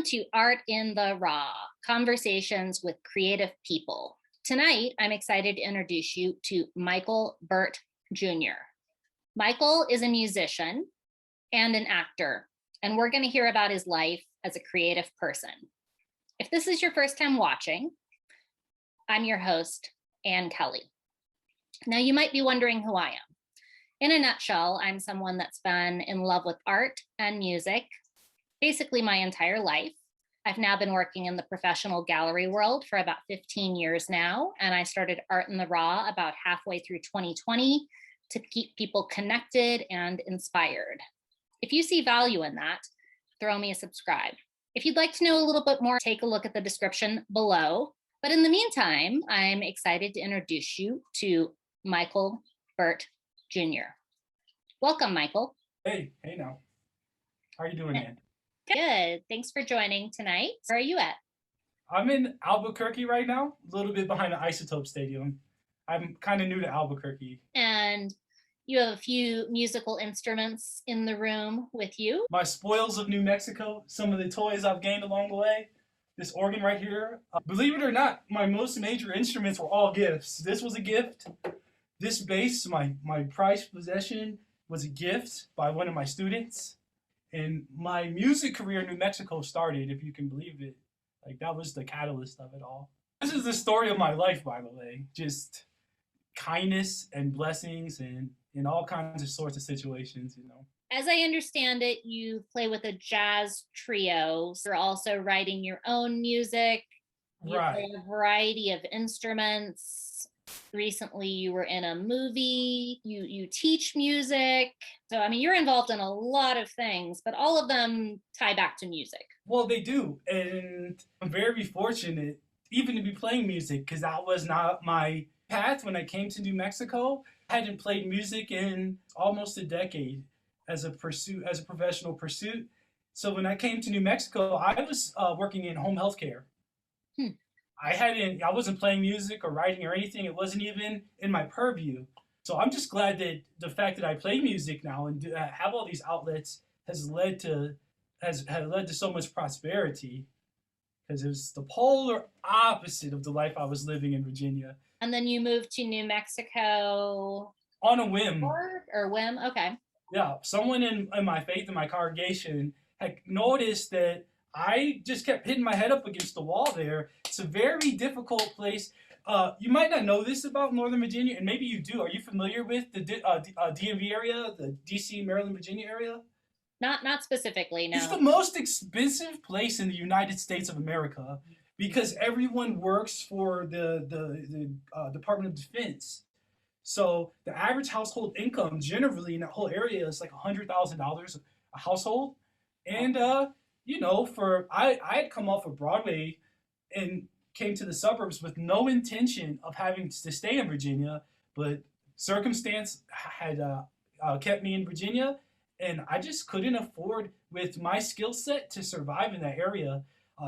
to Art in the Raw, Conversations with Creative People. Tonight, I'm excited to introduce you to Michael Burt Jr. Michael is a musician and an actor, and we're going to hear about his life as a creative person. If this is your first time watching, I'm your host, Ann Kelly. Now, you might be wondering who I am. In a nutshell, I'm someone that's been in love with art and music basically my entire life. I've now been working in the professional gallery world for about 15 years now, and I started Art in the Raw about halfway through 2020 to keep people connected and inspired. If you see value in that, throw me a subscribe. If you'd like to know a little bit more, take a look at the description below. But in the meantime, I'm excited to introduce you to Michael Burt Jr. Welcome, Michael. Hey now. How are you doing, Ann? Good. Thanks for joining tonight. Where are you at? I'm in Albuquerque right now, a little bit behind the Isotope Stadium. I'm kind of new to Albuquerque. And you have a few musical instruments in the room with you. My spoils of New Mexico, some of the toys I've gained along the way. This organ right here. Believe it or not, my most major instruments were all gifts. This was a gift. This bass, my prized possession, was a gift by one of my students. And my music career in New Mexico started, if you can believe it. Like, that was the catalyst of it all. This is the story of my life, by the way. Just kindness and blessings and in all kinds of sorts of situations, you know. As I understand it, you play with a jazz trio. You're also writing your own music. You play a variety of instruments. Recently, you were in a movie. You teach music. So, I mean, you're involved in a lot of things, but all of them tie back to music. Well, they do. And I'm very fortunate even to be playing music because that was not my path when I came to New Mexico. I hadn't played music in almost a decade as a professional pursuit. So when I came to New Mexico, I was working in home health care. I wasn't playing music or writing or anything. It wasn't even in my purview. So I'm just glad that the fact that I play music now and have all these outlets has led to so much prosperity, because it was the polar opposite of the life I was living in Virginia. And then you moved to New Mexico on a whim. Or whim, okay. Yeah, someone in my faith, in my congregation, had noticed that I just kept hitting my head up against the wall there. It's a very difficult place. You might not know this about Northern Virginia, and maybe you do. Are you familiar with the DMV area, the DC, Maryland, Virginia area? Not specifically, no. It's the most expensive place in the United States of America because everyone works for the Department of Defense. So the average household income generally in that whole area is like $100,000 a household. And I had come off of Broadway and came to the suburbs with no intention of having to stay in Virginia, but circumstance had kept me in Virginia, and I just couldn't afford, with my skill set, to survive in that area.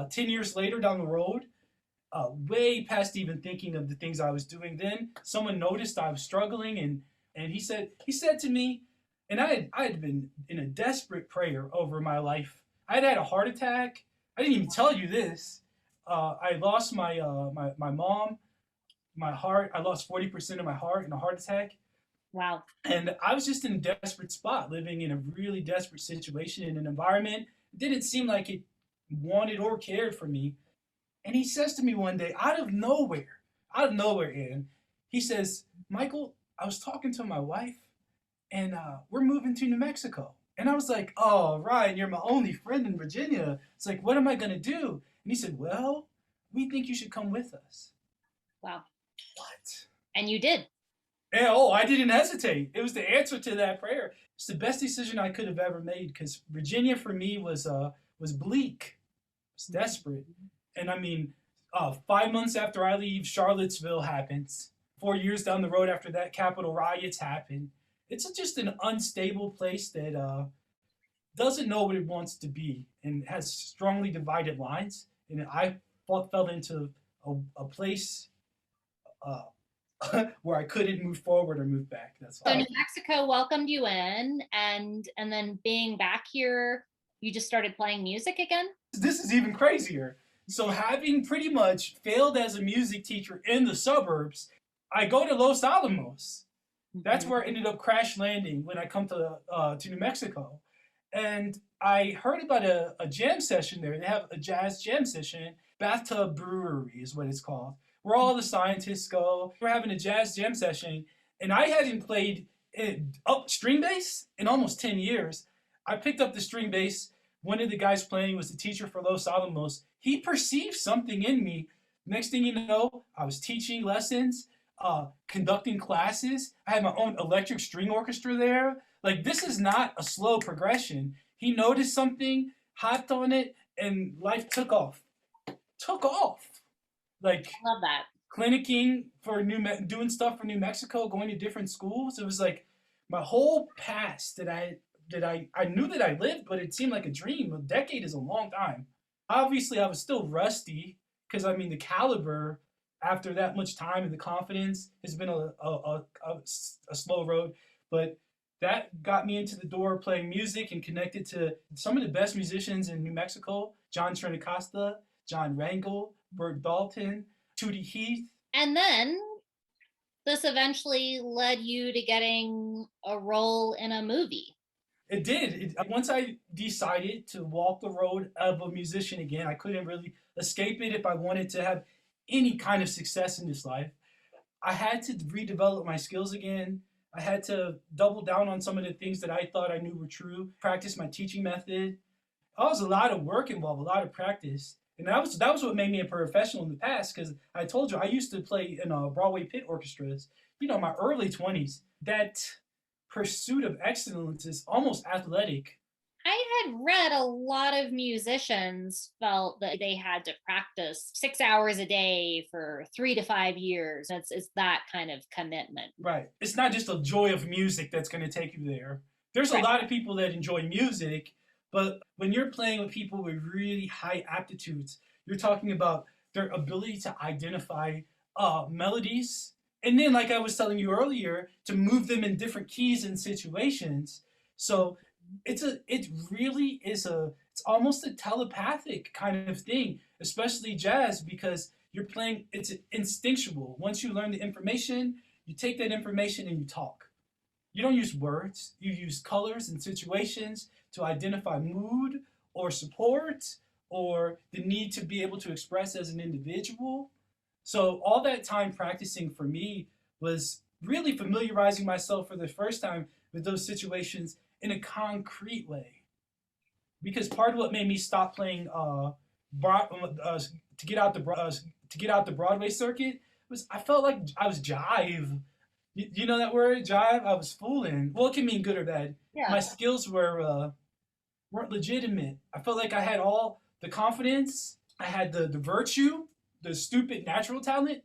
10 years later down the road, way past even thinking of the things I was doing then, someone noticed I was struggling, and he said to me, and I had been in a desperate prayer over my life. I had a heart attack. I didn't even tell you this. I lost my mom, my heart. I lost 40% of my heart in a heart attack. Wow. And I was just in a desperate spot, living in a really desperate situation in an environment. It didn't seem like it wanted or cared for me. And he says to me one day, out of nowhere, Ian, he says, Michael, I was talking to my wife, and we're moving to New Mexico. And I was like, oh, Ryan, you're my only friend in Virginia. It's like, what am I going to do? And he said, well, we think you should come with us. Wow. What? And you did. And, I didn't hesitate. It was the answer to that prayer. It's the best decision I could have ever made, because Virginia for me was bleak. It was desperate. And I mean, 5 months after I leave, Charlottesville happens. 4 years down the road after that, Capitol riots happen. It's just an unstable place that doesn't know what it wants to be and has strongly divided lines. And I fell into a place where I couldn't move forward or move back. That's all. So New Mexico welcomed you in, and then being back here, you just started playing music again? This is even crazier. So having pretty much failed as a music teacher in the suburbs, I go to Los Alamos. That's where I ended up crash landing when I come to New Mexico. And I heard about a jam session there. They have a jazz jam session. Bathtub Brewery is what it's called, where all the scientists go. We're having a jazz jam session, and I hadn't played string bass in almost 10 years. I picked up the string bass. One of the guys playing was the teacher for Los Alamos. He perceived something in me. Next thing you know, I was teaching lessons, conducting classes. I had my own electric string orchestra there. Like, this is not a slow progression. He noticed something, hopped on it, and life took off. Took off. Like, I love that. Clinicking for doing stuff for New Mexico, going to different schools. It was like my whole past that I knew that I lived, but it seemed like a dream. A decade is a long time. Obviously, I was still rusty because I mean the caliber after that much time and the confidence has been a slow road, but that got me into the door playing music and connected to some of the best musicians in New Mexico: John Trinacosta, John Rangel, Burt Dalton, Tootie Heath. And then this eventually led you to getting a role in a movie. It did. Once I decided to walk the road of a musician again, I couldn't really escape it if I wanted to have any kind of success in this life. I had to redevelop my skills again. I had to double down on some of the things that I thought I knew were true, practice my teaching method. There was a lot of work involved, a lot of practice. And that was what made me a professional in the past, because I told you I used to play in Broadway pit orchestras, my early 20s. That pursuit of excellence is almost athletic. I had read a lot of musicians felt that they had to practice 6 hours a day for 3 to 5 years. It's that kind of commitment. Right. It's not just a joy of music that's going to take you there. There's a lot of people that enjoy music, but when you're playing with people with really high aptitudes, you're talking about their ability to identify melodies. And then, like I was telling you earlier, to move them in different keys and situations. So it's almost a telepathic kind of thing, especially jazz, because you're playing, it's instinctual. Once you learn the information, you take that information and you talk. You don't use words, you use colors and situations to identify mood or support or the need to be able to express as an individual. So all that time practicing for me was really familiarizing myself for the first time with those situations in a concrete way. Because part of what made me stop playing to get out the Broadway circuit was I felt like I was jive. You know that word, jive? I was fooling. Well, it can mean good or bad. Yeah. My skills weren't legitimate. I felt like I had all the confidence, I had the virtue, the stupid natural talent,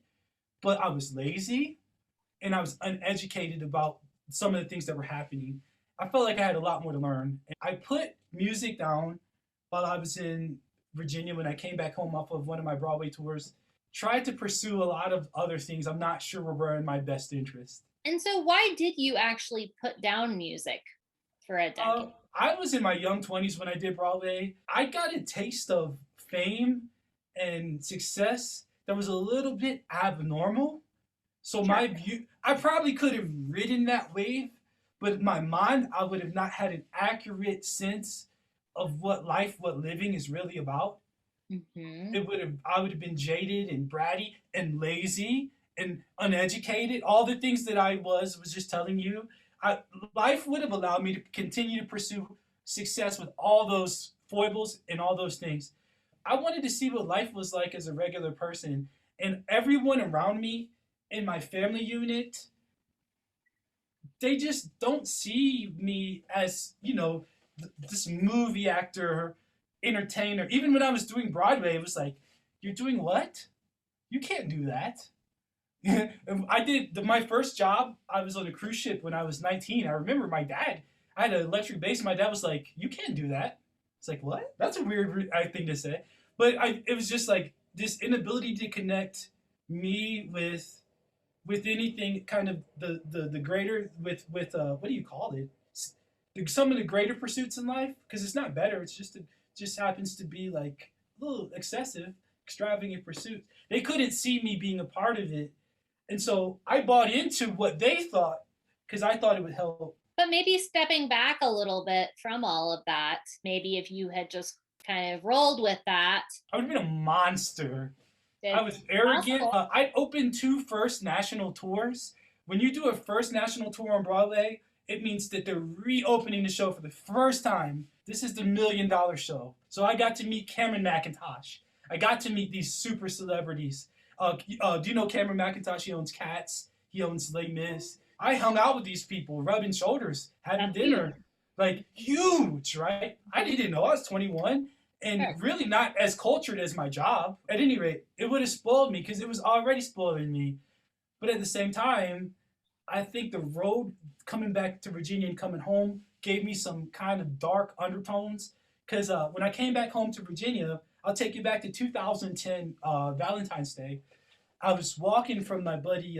but I was lazy and I was uneducated about some of the things that were happening. I felt like I had a lot more to learn. I put music down while I was in Virginia when I came back home off of one of my Broadway tours. Tried to pursue a lot of other things I'm not sure were in my best interest. And so why did you actually put down music for a decade? I was in my young 20s when I did Broadway. I got a taste of fame and success that was a little bit abnormal. So my view, I probably could have ridden that wave, but in my mind, I would have not had an accurate sense of what living is really about. Mm-hmm. I would have been jaded and bratty and lazy and uneducated. All the things that I was just telling you. Life would have allowed me to continue to pursue success with all those foibles and all those things. I wanted to see what life was like as a regular person. And everyone around me in my family unit, they just don't see me as, this movie actor, entertainer. Even when I was doing Broadway, it was like, you're doing what? You can't do that. I did my first job. I was on a cruise ship when I was 19. I remember my dad. I had an electric bass. My dad was like, "You can't do that." It's like, what? That's a weird thing to say. But it was just like this inability to connect me with anything kind of the greater with what do you call it? Some of the greater pursuits in life, because it's not better. It's just just happens to be like a little excessive, extravagant pursuit. They couldn't see me being a part of it. And so I bought into what they thought because I thought it would help. But maybe stepping back a little bit from all of that, maybe if you had just kind of rolled with that. I would have been a monster. I was It's arrogant. possible. I opened 2 first national tours. When you do a first national tour on Broadway, it means that they're reopening the show for the first time. This is the $1 million show. So I got to meet Cameron McIntosh. I got to meet these super celebrities. Do you know Cameron McIntosh? He owns Cats. He owns Les Mis. I hung out with these people, rubbing shoulders, having That's dinner. huge. Like, huge, right? I didn't know. I was 21 and Sure. really not as cultured as my job. At any rate, it would have spoiled me because it was already spoiling me. But at the same time, I think the road coming back to Virginia and coming home gave me some kind of dark undertones. Because when I came back home to Virginia, I'll take you back to 2010 Valentine's Day. I was walking from my buddy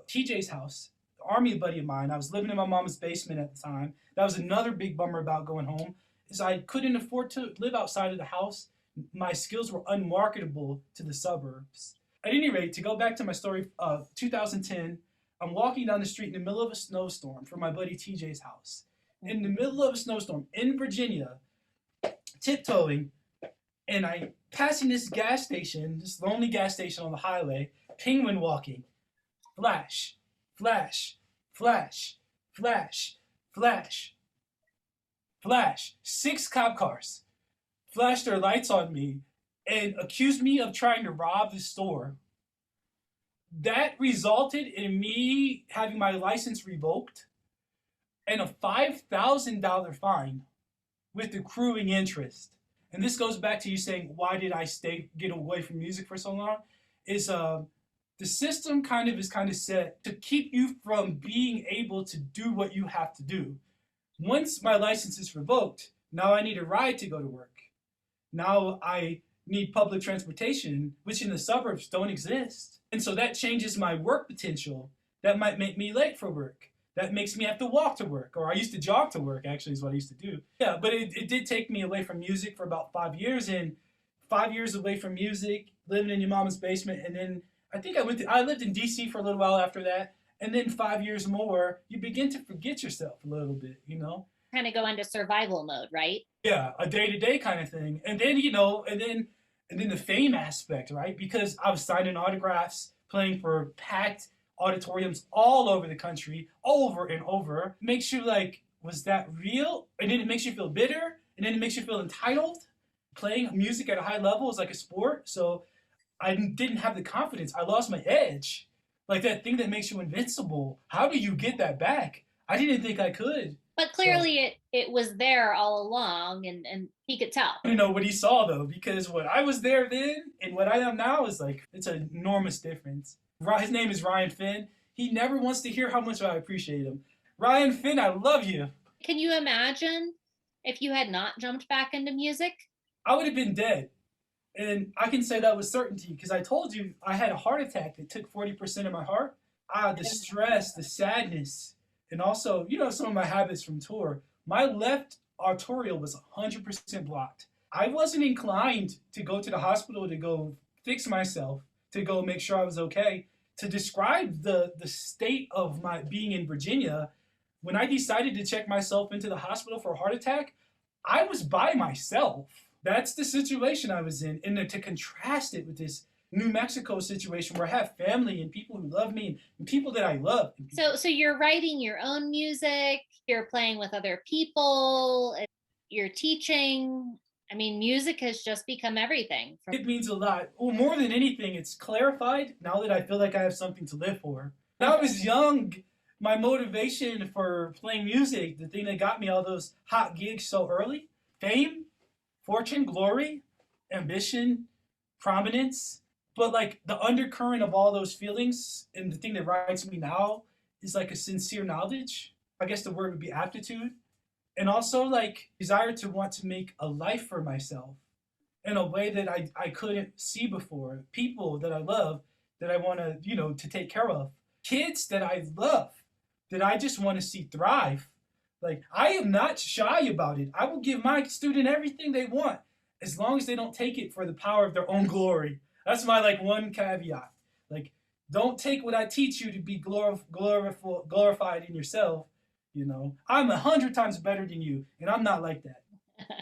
TJ's house, army buddy of mine. I was living in my mom's basement at the time. That was another big bummer about going home, is I couldn't afford to live outside of the house. My skills were unmarketable to the suburbs. At any rate, to go back to my story, 2010, I'm walking down the street in the middle of a snowstorm from my buddy TJ's house. In the middle of a snowstorm in Virginia, tiptoeing, and I passing this gas station, this lonely gas station on the highway, penguin walking. Flash, flash, flash, flash, flash, flash. 6 cop cars flashed their lights on me and accused me of trying to rob the store. That resulted in me having my license revoked and a $5,000 fine with accruing interest. And this goes back to you saying, why did I get away from music for so long? Is the system is set to keep you from being able to do what you have to do. Once my license is revoked, now I need a ride to go to work. Now I need public transportation, which in the suburbs don't exist. And so that changes my work potential. That might make me late for work. That makes me have to walk to work. Or I used to jog to work, actually, is what I used to do. Yeah, but it did take me away from music for about 5 years. And 5 years away from music, living in your mama's basement. And then I think I lived in DC for a little while after that. And then 5 years more, you begin to forget yourself a little bit, you know? Kind of go into survival mode, right? Yeah, a day-to-day kind of thing. And then, and then the fame aspect, right? Because I was signing autographs, playing for packed auditoriums all over the country, over and over. Makes you like, was that real? And then it makes you feel bitter, and then it makes you feel entitled. Playing music at a high level is like a sport, so I didn't have the confidence. I lost my edge. Like that thing that makes you invincible. How do you get that back? I didn't think I could. But clearly it was there all along, and he could tell. I don't know what he saw though, because what I was there then and what I am now is like, it's an enormous difference. His name is Ryan Finn. He never wants to hear how much I appreciate him. Ryan Finn, I love you. Can you imagine if you had not jumped back into music? I would have been dead. And I can say that with certainty because I told you I had a heart attack that took 40% of my heart. The stress, the sadness, and also, some of my habits from tour. My left arterial was 100% blocked. I wasn't inclined to go to the hospital to go fix myself, to go make sure I was okay. To describe the state of my being in Virginia, when I decided to check myself into the hospital for a heart attack, I was by myself. That's the situation I was in. And to contrast it with this New Mexico situation where I have family and people who love me and people that I love. So you're writing your own music, you're playing with other people, you're teaching. I mean, music has just become everything. It means a lot. Well, more than anything, it's clarified now that I feel like I have something to live for. When I was young, my motivation for playing music, the thing that got me all those hot gigs so early, fame, fortune, glory, ambition, prominence. But like the undercurrent of all those feelings and the thing that rides me now is like a sincere knowledge. I guess the word would be aptitude. And also like desire to want to make a life for myself in a way that I couldn't see before. People that I love, that I want to, to take care of. Kids that I love, that I just want to see thrive. Like I am not shy about it. I will give my student everything they want. as long as they don't take it for the power of their own glory. That's my like one caveat. Like, don't take what I teach you to be glorified in yourself. You know, I'm 100 times better than you, and I'm not like that.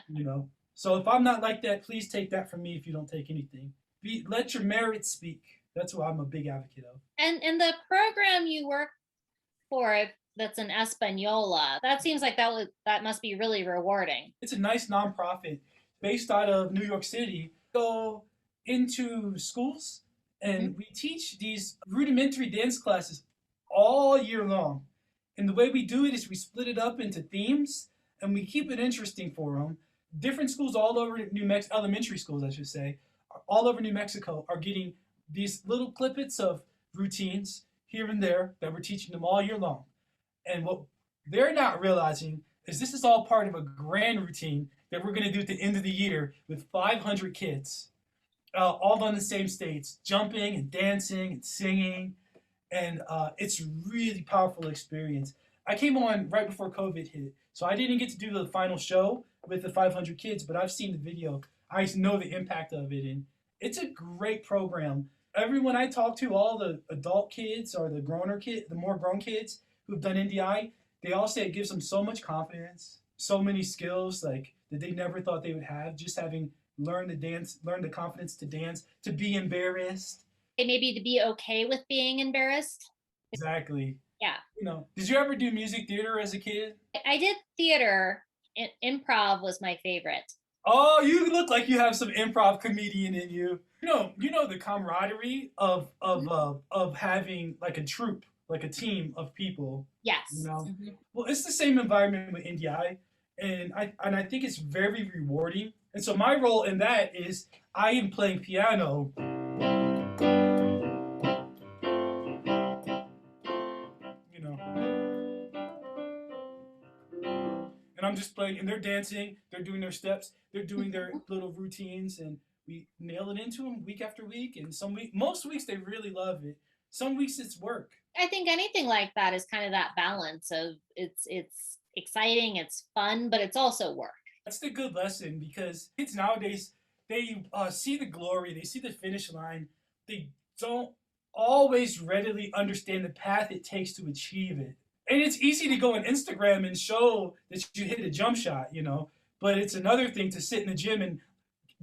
You know, so if I'm not like that, please take that from me. If you don't take anything, let your merit speak. That's what I'm a big advocate of. And the program you work for, that's in Espanola, that seems like that must be really rewarding. It's a nice nonprofit based out of New York City. Go into schools and we teach these rudimentary dance classes all year long. And the way we do it is we split it up into themes and we keep it interesting for them. Different schools all over New Mexico, elementary schools, I should say, all over New Mexico are getting these little clippets of routines here and there that we're teaching them all year long. And what they're not realizing is this is all part of a grand routine that we're going to do at the end of the year with 500 kids, all on the same stage, jumping and dancing and singing. And it's a really powerful experience. I came on right before COVID hit, so I didn't get to do the final show with the 500 kids, but I've seen the video. I know the impact of it, and it's a great program. Everyone I talk to, all the adult kids or the more grown kids who've done NDI, they all say it gives them so much confidence, so many skills like that they never thought they would have, just having learned to dance, learned the confidence to dance, to be embarrassed. Maybe to be okay with being embarrassed. Exactly. Yeah. You know, did you ever do music theater as a kid? I did theater. Improv was my favorite. Oh, you look like you have some improv comedian in you. You know the camaraderie of having like a troupe, like a team of people. Yes. You know, well, it's the same environment with NDI, and I think it's very rewarding. And so my role in that is I am playing piano. You know, and I'm just playing, and they're dancing, they're doing their steps, they're doing their little routines, and we nail it into them week after week. And most weeks they really love it. Some weeks it's work. I think anything like that is kind of that balance of it's exciting, it's fun, but it's also work. That's the good lesson, because kids nowadays, they see the glory, they see the finish line. They don't always readily understand the path it takes to achieve it. And it's easy to go on Instagram and show that you hit a jump shot, you know, but it's another thing to sit in the gym and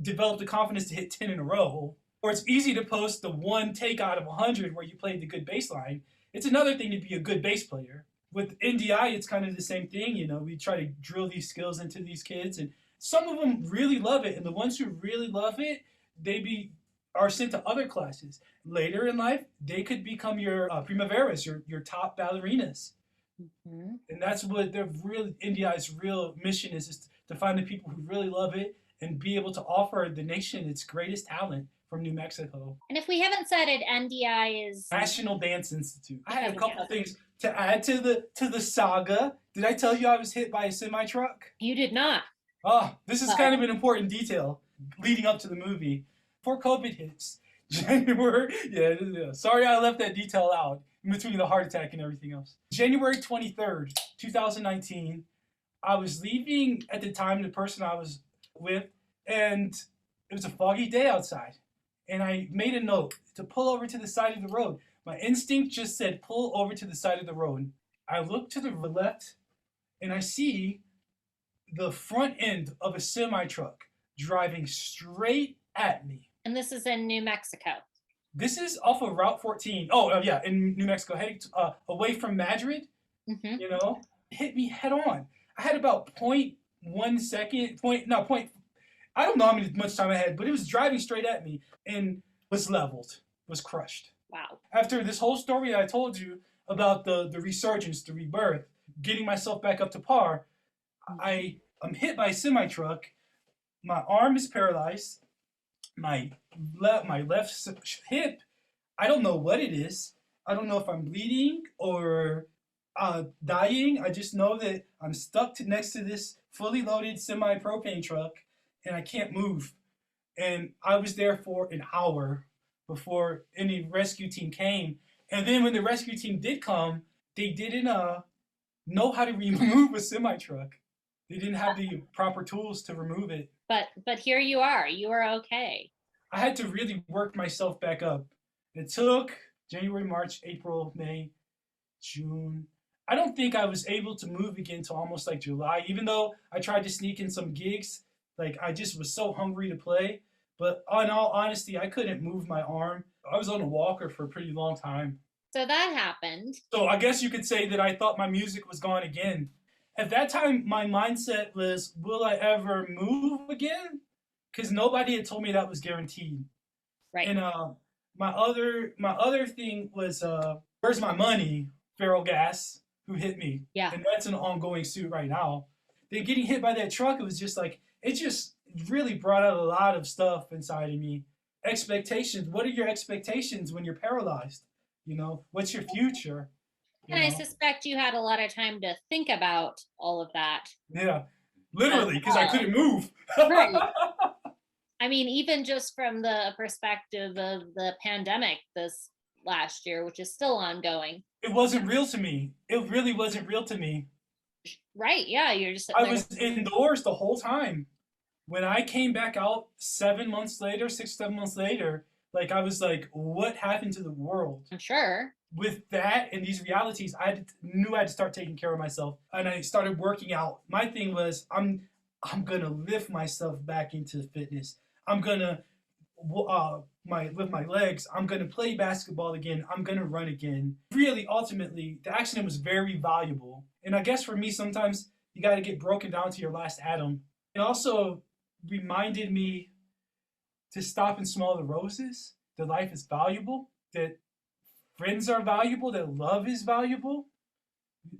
develop the confidence to hit 10 in a row. Or it's easy to post the one take out of 100 where you played the good bass line. It's another thing to be a good bass player. With NDI, it's kind of the same thing, you know. We try to drill these skills into these kids, and some of them really love it. And the ones who really love it, are sent to other classes. Later in life, they could become your primaveras, your top ballerinas. And that's what NDI's real mission is to find the people who really love it and be able to offer the nation its greatest talent from New Mexico. And if we haven't said it, NDI is National Dance Institute. I had a couple things to add to the saga. Did I tell you I was hit by a semi-truck? You did not. Oh, this is kind of an important detail leading up to the movie. Before COVID hits, January, sorry I left that detail out in between the heart attack and everything else. January 23rd, 2019, I was leaving at the time the person I was with, and it was a foggy day outside. And I made a note to pull over to the side of the road. My instinct just said, pull over to the side of the road. I look to the left, and I see the front end of a semi-truck driving straight at me. And this is in New Mexico. This is off of Route 14. Oh, yeah, in New Mexico, heading away from Madrid. You know, hit me head on. I had about 0.1 second, I don't know how much time I had, but it was driving straight at me and was leveled, was crushed. Wow. After this whole story I told you about the resurgence, the rebirth, getting myself back up to par, I'm hit by a semi-truck. My arm is paralyzed. My left hip, I don't know what it is. I don't know if I'm bleeding or dying. I just know that I'm stuck next to this fully loaded semi-propane truck, and I can't move. And I was there for an hour before any rescue team came. And then when the rescue team did come, they didn't know how to remove a semi-truck. They didn't have the proper tools to remove it. But here you are. You are okay. I had to really work myself back up. It took January, March, April, May, June. I don't think I was able to move again until almost like July, even though I tried to sneak in some gigs. Like I just was so hungry to play. But in all honesty, I couldn't move my arm. I was on a walker for a pretty long time. So that happened. So I guess you could say that I thought my music was gone again. At that time, my mindset was, will I ever move again? Because nobody had told me that was guaranteed. Right. And my other thing was, where's my money? Feral Gas, who hit me. Yeah. And that's an ongoing suit right now. Then getting hit by that truck, it was just like, it just really brought out a lot of stuff inside of me. Expectations. What are your expectations when you're paralyzed? What's your future? And I suspect you had a lot of time to think about all of that. Yeah, literally, because I couldn't move. Right. I mean, even just from the perspective of the pandemic this last year, which is still ongoing. It wasn't real to me. It really wasn't real to me. Right, yeah, you're just I was indoors the whole time. When I came back out 7 months later, 7 months later, like I was like, what happened to the world? I'm sure. With that and these realities, knew I had to start taking care of myself, and I started working out. My thing was, I'm gonna lift myself back into fitness. I'm gonna lift my legs. I'm gonna play basketball again. I'm gonna run again. Really, ultimately, the accident was very valuable. And I guess for me, sometimes you got to get broken down to your last atom. It also reminded me to stop and smell the roses. That life is valuable. That friends are valuable. That love is valuable.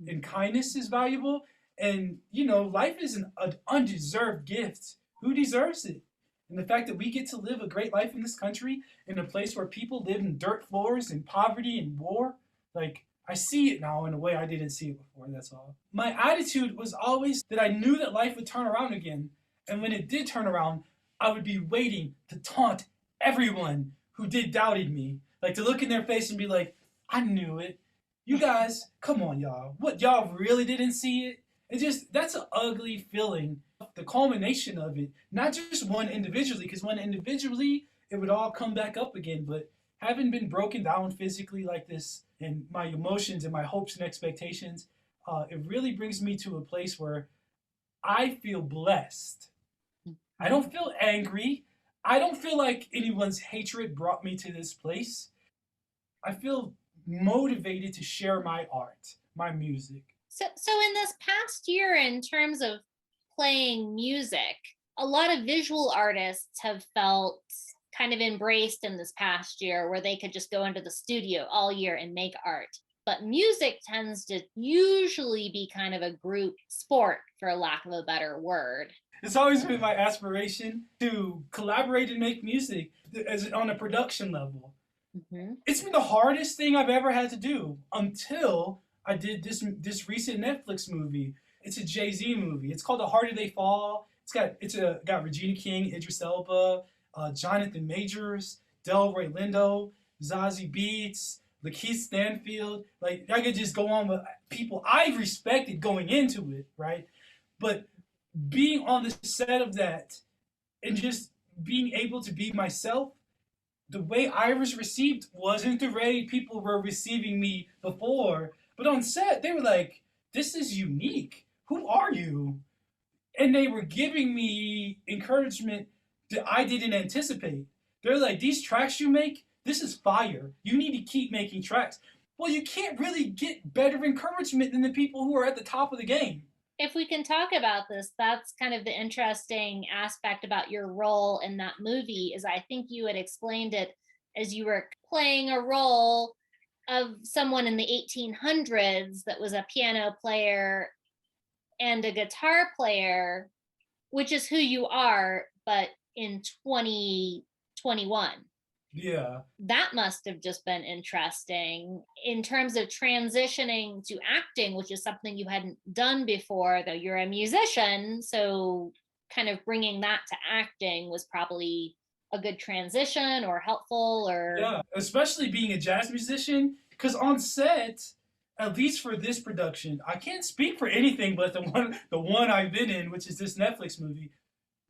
And kindness is valuable. And life is an undeserved gift. Who deserves it? And the fact that we get to live a great life in this country, in a place where people live in dirt floors and poverty and war, like, I see it now in a way I didn't see it before, that's all. My attitude was always that I knew that life would turn around again. And when it did turn around, I would be waiting to taunt everyone who doubted me. Like, to look in their face and be like, I knew it. You guys, come on, y'all. What, y'all really didn't see it? That's an ugly feeling. The culmination of it, not just one individually, because one individually, it would all come back up again. But having been broken down physically like this, and my emotions and my hopes and expectations, it really brings me to a place where I feel blessed. I don't feel angry. I don't feel like anyone's hatred brought me to this place. I feel motivated to share my art, my music. So in this past year, in terms of playing music, a lot of visual artists have felt kind of embraced in this past year, where they could just go into the studio all year and make art. But music tends to usually be kind of a group sport, for lack of a better word. It's always been my aspiration to collaborate and make music on a production level. Mm-hmm. It's been the hardest thing I've ever had to do until I did this recent Netflix movie. It's a Jay-Z movie. It's called The Harder They Fall. It's got Regina King, Idris Elba, Jonathan Majors, Delroy Lindo, Zazie Beetz, Lakeith Stanfield. Like, I could just go on with people I respected going into it, right? But being on the set of that and just being able to be myself, the way I was received wasn't the way people were receiving me before. But on set, they were like, this is unique. Who are you? And they were giving me encouragement that I didn't anticipate. They're like, these tracks you make, this is fire. You need to keep making tracks. Well, you can't really get better encouragement than the people who are at the top of the game. If we can talk about this, that's kind of the interesting aspect about your role in that movie, is I think you had explained it as you were playing a role of someone in the 1800s that was a piano player and a guitar player, which is who you are, but in 2021. Yeah. That must have just been interesting in terms of transitioning to acting, which is something you hadn't done before, though you're a musician. So kind of bringing that to acting was probably a good transition or helpful, or... Yeah, especially being a jazz musician, because on set, at least for this production, I can't speak for anything but the one I've been in, which is this Netflix movie.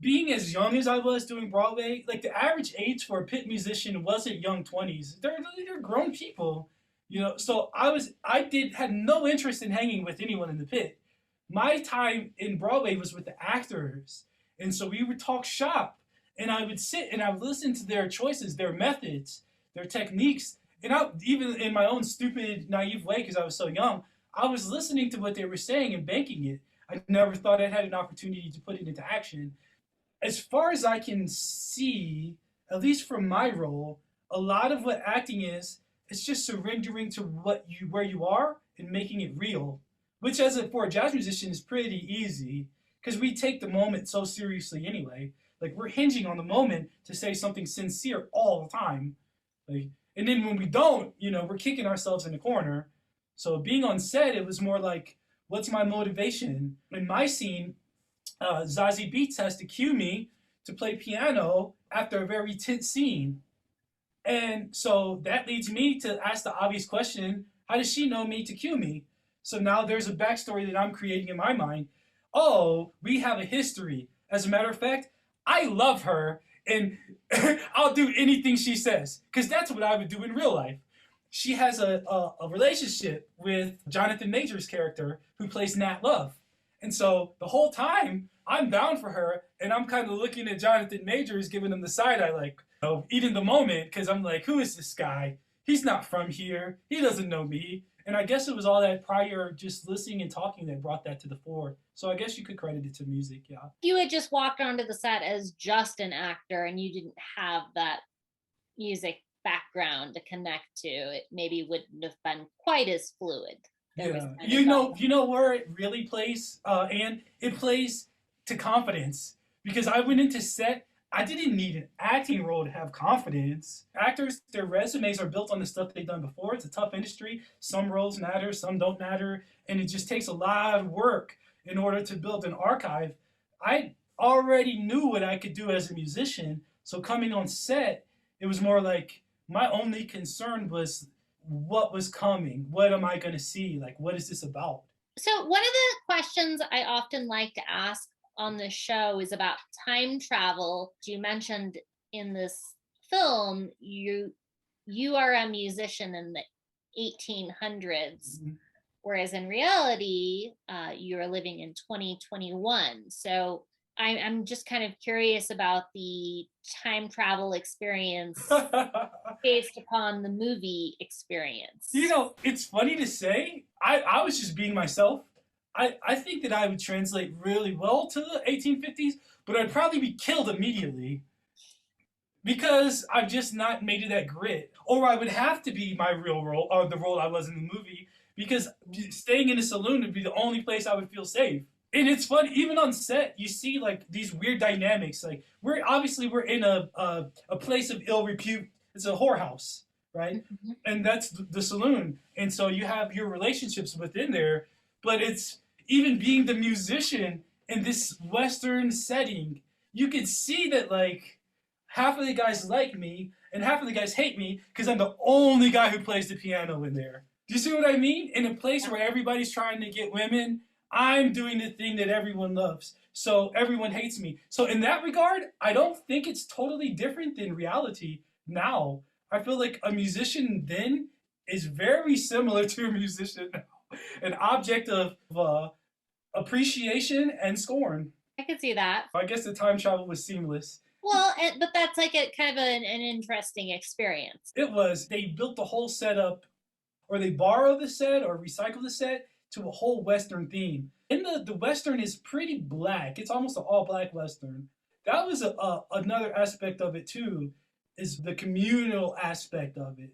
being as young as I was doing Broadway, like the average age for a pit musician wasn't young 20s. They're grown people, you know. So had no interest in hanging with anyone in the pit. My time in Broadway was with the actors, and so we would talk shop, and I would sit and I would listen to their choices, their methods, their techniques, and I even in my own stupid, naive way because I was so young, I was listening to what they were saying and banking it. I never thought I had an opportunity to put it into action. As far as I can see, at least from my role, a lot of what acting is, it's just surrendering to where you are and making it real. Which for a jazz musician is pretty easy because we take the moment so seriously anyway. Like we're hinging on the moment to say something sincere all the time. Like, and then when we don't, we're kicking ourselves in the corner. So being on set, it was more like, what's my motivation? In my scene, Zazie Beetz has to cue me to play piano after a very tense scene. And so that leads me to ask the obvious question, how does she know me to cue me? So now there's a backstory that I'm creating in my mind. Oh, we have a history. As a matter of fact, I love her and I'll do anything she says because that's what I would do in real life. She has a relationship with Jonathan Majors' character who plays Nat Love. And so the whole time I'm down for her and I'm kind of looking at Jonathan Majors, giving him the side eye, like, eating the moment because I'm like, who is this guy? He's not from here. He doesn't know me. And I guess it was all that prior just listening and talking that brought that to the fore. So I guess you could credit it to music, yeah. If you had just walked onto the set as just an actor and you didn't have that music background to connect to, it maybe wouldn't have been quite as fluid. Yeah, you know where it really plays, and it plays to confidence because I went into set. I didn't need an acting role to have confidence. Actors, their resumes are built on the stuff they've done before. It's a tough industry. Some roles matter, some don't matter, and it just takes a lot of work in order to build an archive. I already knew what I could do as a musician, so coming on set, it was more like my only concern was what was coming. What am I going to see? Like, what is this about? So one of the questions I often like to ask on the show is about time travel. You mentioned in this film, you are a musician in the 1800s, whereas in reality, you're living in 2021. So I'm just kind of curious about the time travel experience based upon the movie experience. It's funny to say. I was just being myself. I think that I would translate really well to the 1850s, but I'd probably be killed immediately because I've just not made it that grit. Or I would have to be my real role, or the role I was in the movie, because staying in a saloon would be the only place I would feel safe. And it's funny, even on set, you see like these weird dynamics. Like we're in a place of ill repute. It's a whorehouse, right? Mm-hmm. And that's the saloon. And so you have your relationships within there, but it's even being the musician in this Western setting, you could see that like half of the guys like me and half of the guys hate me because I'm the only guy who plays the piano in there. Do you see what I mean? In a place where everybody's trying to get women, I'm doing the thing that everyone loves. So everyone hates me. So in that regard, I don't think it's totally different than reality now. I feel like a musician then is very similar to a musician now. An object of appreciation and scorn. I could see that. I guess the time travel was seamless. Well, but that's like a kind of an interesting experience. It was. They built the whole setup, or they borrow the set or recycle the set to a whole Western theme. And the Western is pretty black. It's almost an all-black Western. That was another aspect of it too, is the communal aspect of it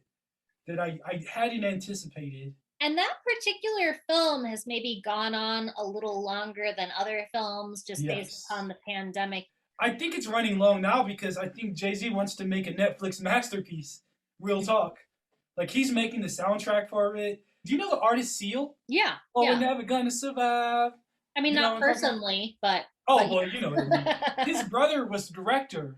that I hadn't anticipated. And that particular film has maybe gone on a little longer than other films just based upon the pandemic. I think it's running long now because I think Jay-Z wants to make a Netflix masterpiece. Real talk. Like he's making the soundtrack for it. Do you know the artist Seal? Yeah. Oh, we're never gonna survive. I mean, not personally, but... Oh, well, you know what I mean. His brother was the director.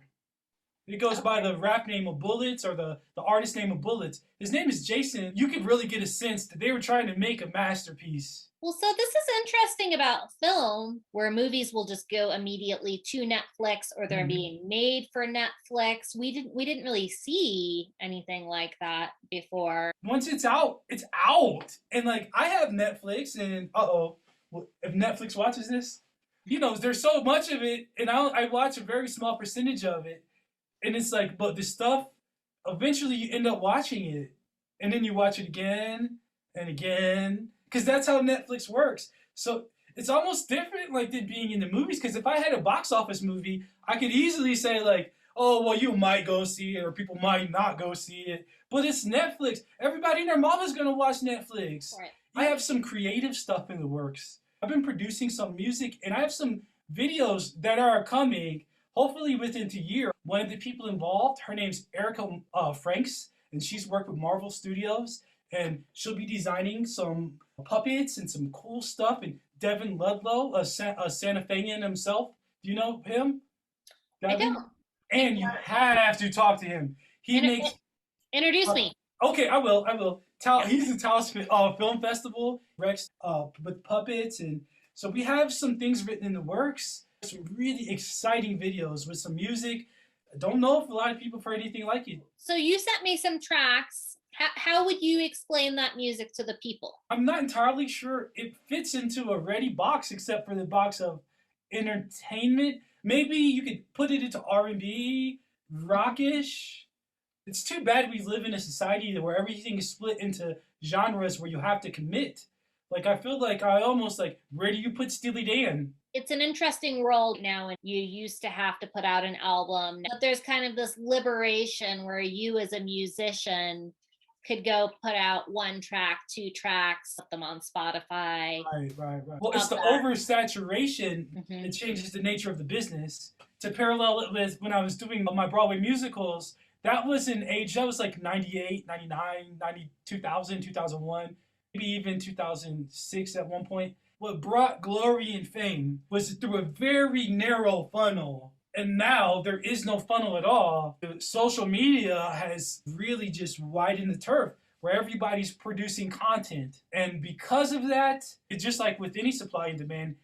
It goes by the rap name of Bullets or the artist name of Bullets. His name is Jason. You could really get a sense that they were trying to make a masterpiece. Well, so this is interesting about film, where movies will just go immediately to Netflix, or they're being made for Netflix. We didn't really see anything like that before. Once it's out, it's out. And like I have Netflix, and if Netflix watches this, there's so much of it, and I watch a very small percentage of it, and it's like, but the stuff, eventually you end up watching it, and then you watch it again and again, because that's how Netflix works. So it's almost different like than being in the movies, because if I had a box office movie, I could easily say like, oh, well, you might go see it or people might not go see it. But it's Netflix. Everybody and their mama's going to watch Netflix. Right. I have some creative stuff in the works. I've been producing some music, and I have some videos that are coming, hopefully within a year. One of the people involved, her name's Erica Franks, and she's worked with Marvel Studios, and she'll be designing some puppets and some cool stuff. And Devin Ludlow, a Santa Fean himself. Do you know him? Devin? I don't. And you have to talk to him. Introduce me. Okay, I will. He's the Taos Film Festival, Rex, with puppets, and so we have some things written in the works. Some really exciting videos with some music. I don't know if a lot of people have heard anything like it. So you sent me some tracks. How would you explain that music to the people? I'm not entirely sure it fits into a ready box, except for the box of entertainment. Maybe you could put it into R&B, rockish. It's too bad we live in a society where everything is split into genres where you have to commit. Like, I feel like I almost like, where do you put Steely Dan? It's an interesting world now, and you used to have to put out an album. But there's kind of this liberation where you as a musician could go put out 1 track, 2 tracks, put them on Spotify. Right. Well, it's the oversaturation that changes the nature of the business. To parallel it with when I was doing my Broadway musicals, that was an age, that was like 98, 99, 2000, 2001, maybe even 2006 at one point. What brought glory and fame was through a very narrow funnel. And now there is no funnel at all. Social media has really just widened the turf where everybody's producing content. And because of that, it's just like with any supply and demand,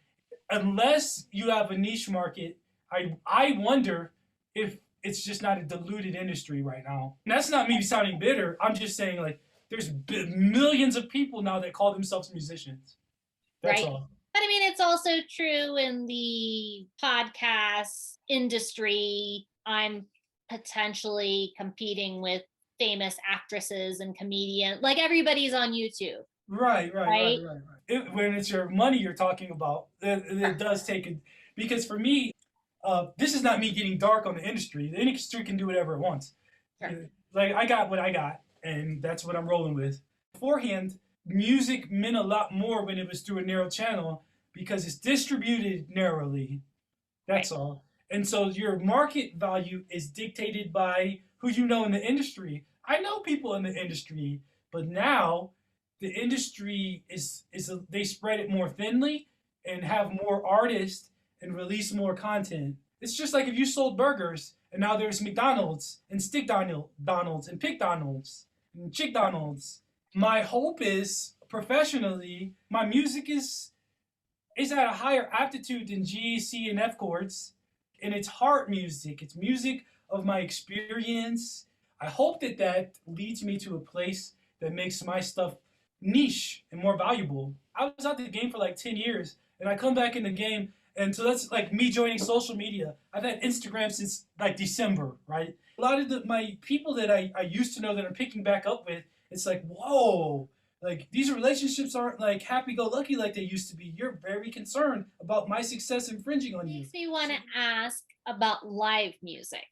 unless you have a niche market, I wonder if it's just not a diluted industry right now. And that's not me sounding bitter. I'm just saying, like, there's millions of people now that call themselves musicians. That's all. But I mean, it's also true in the podcast industry. I'm potentially competing with famous actresses and comedians. Like, everybody's on YouTube. Right. When it's your money you're talking about, it does take it. Because for me, this is not me getting dark on the industry. The industry can do whatever it wants. Sure. Like, I got what I got, and that's what I'm rolling with. Beforehand, music meant a lot more when it was through a narrow channel because it's distributed narrowly. That's all. And so your market value is dictated by who you know in the industry. I know people in the industry, but now the industry they spread it more thinly and have more artists and release more content. It's just like if you sold burgers and now there's McDonald's and Stick Donald's and Pick Donald's and Chick Donald's. My hope is, professionally, my music is at a higher aptitude than G, C, and F chords. And it's heart music. It's music of my experience. I hope that leads me to a place that makes my stuff niche and more valuable. I was out the game for like 10 years, and I come back in the game, and so that's like me joining social media. I've had Instagram since like December, right? A lot of my people that I used to know that I'm picking back up with, it's like, whoa, like these relationships aren't like happy-go-lucky like they used to be. You're very concerned about my success infringing on you. Makes me want to ask about live music,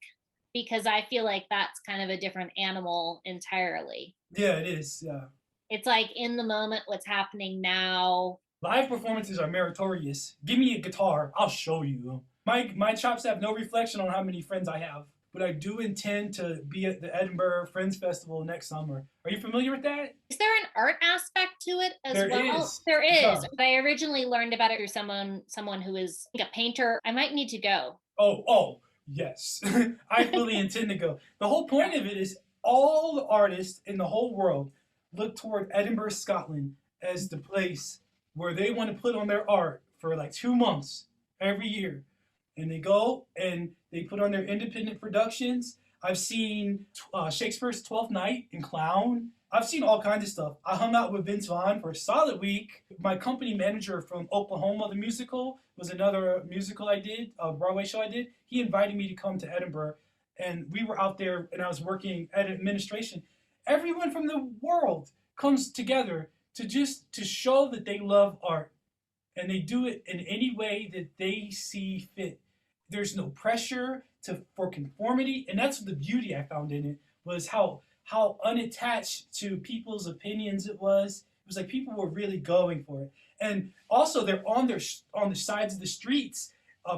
because I feel like that's kind of a different animal entirely. Yeah, it is, yeah. It's like in the moment, what's happening now. Live performances are meritorious. Give me a guitar, I'll show you. My chops have no reflection on how many friends I have. But I do intend to be at the Edinburgh Friends Festival next summer. Are you familiar with that? Is there an art aspect to it as well? There is. Yeah. I originally learned about it through someone who is like a painter. I might need to go. Oh, Yes, I fully intend to go. The whole point of it is all the artists in the whole world look toward Edinburgh, Scotland as the place where they want to put on their art for like 2 months every year. And they go and they put on their independent productions. I've seen Shakespeare's Twelfth Night and Clown. I've seen all kinds of stuff. I hung out with Vince Vaughn for a solid week. My company manager from Oklahoma, the musical, was another musical I did, a Broadway show I did. He invited me to come to Edinburgh, and we were out there, and I was working at administration. Everyone from the world comes together to show that they love art, and they do it in any way that they see fit. There's no pressure for conformity, and that's the beauty I found in it, was how unattached to people's opinions it was. It was like people were really going for it, and also they're on the sides of the streets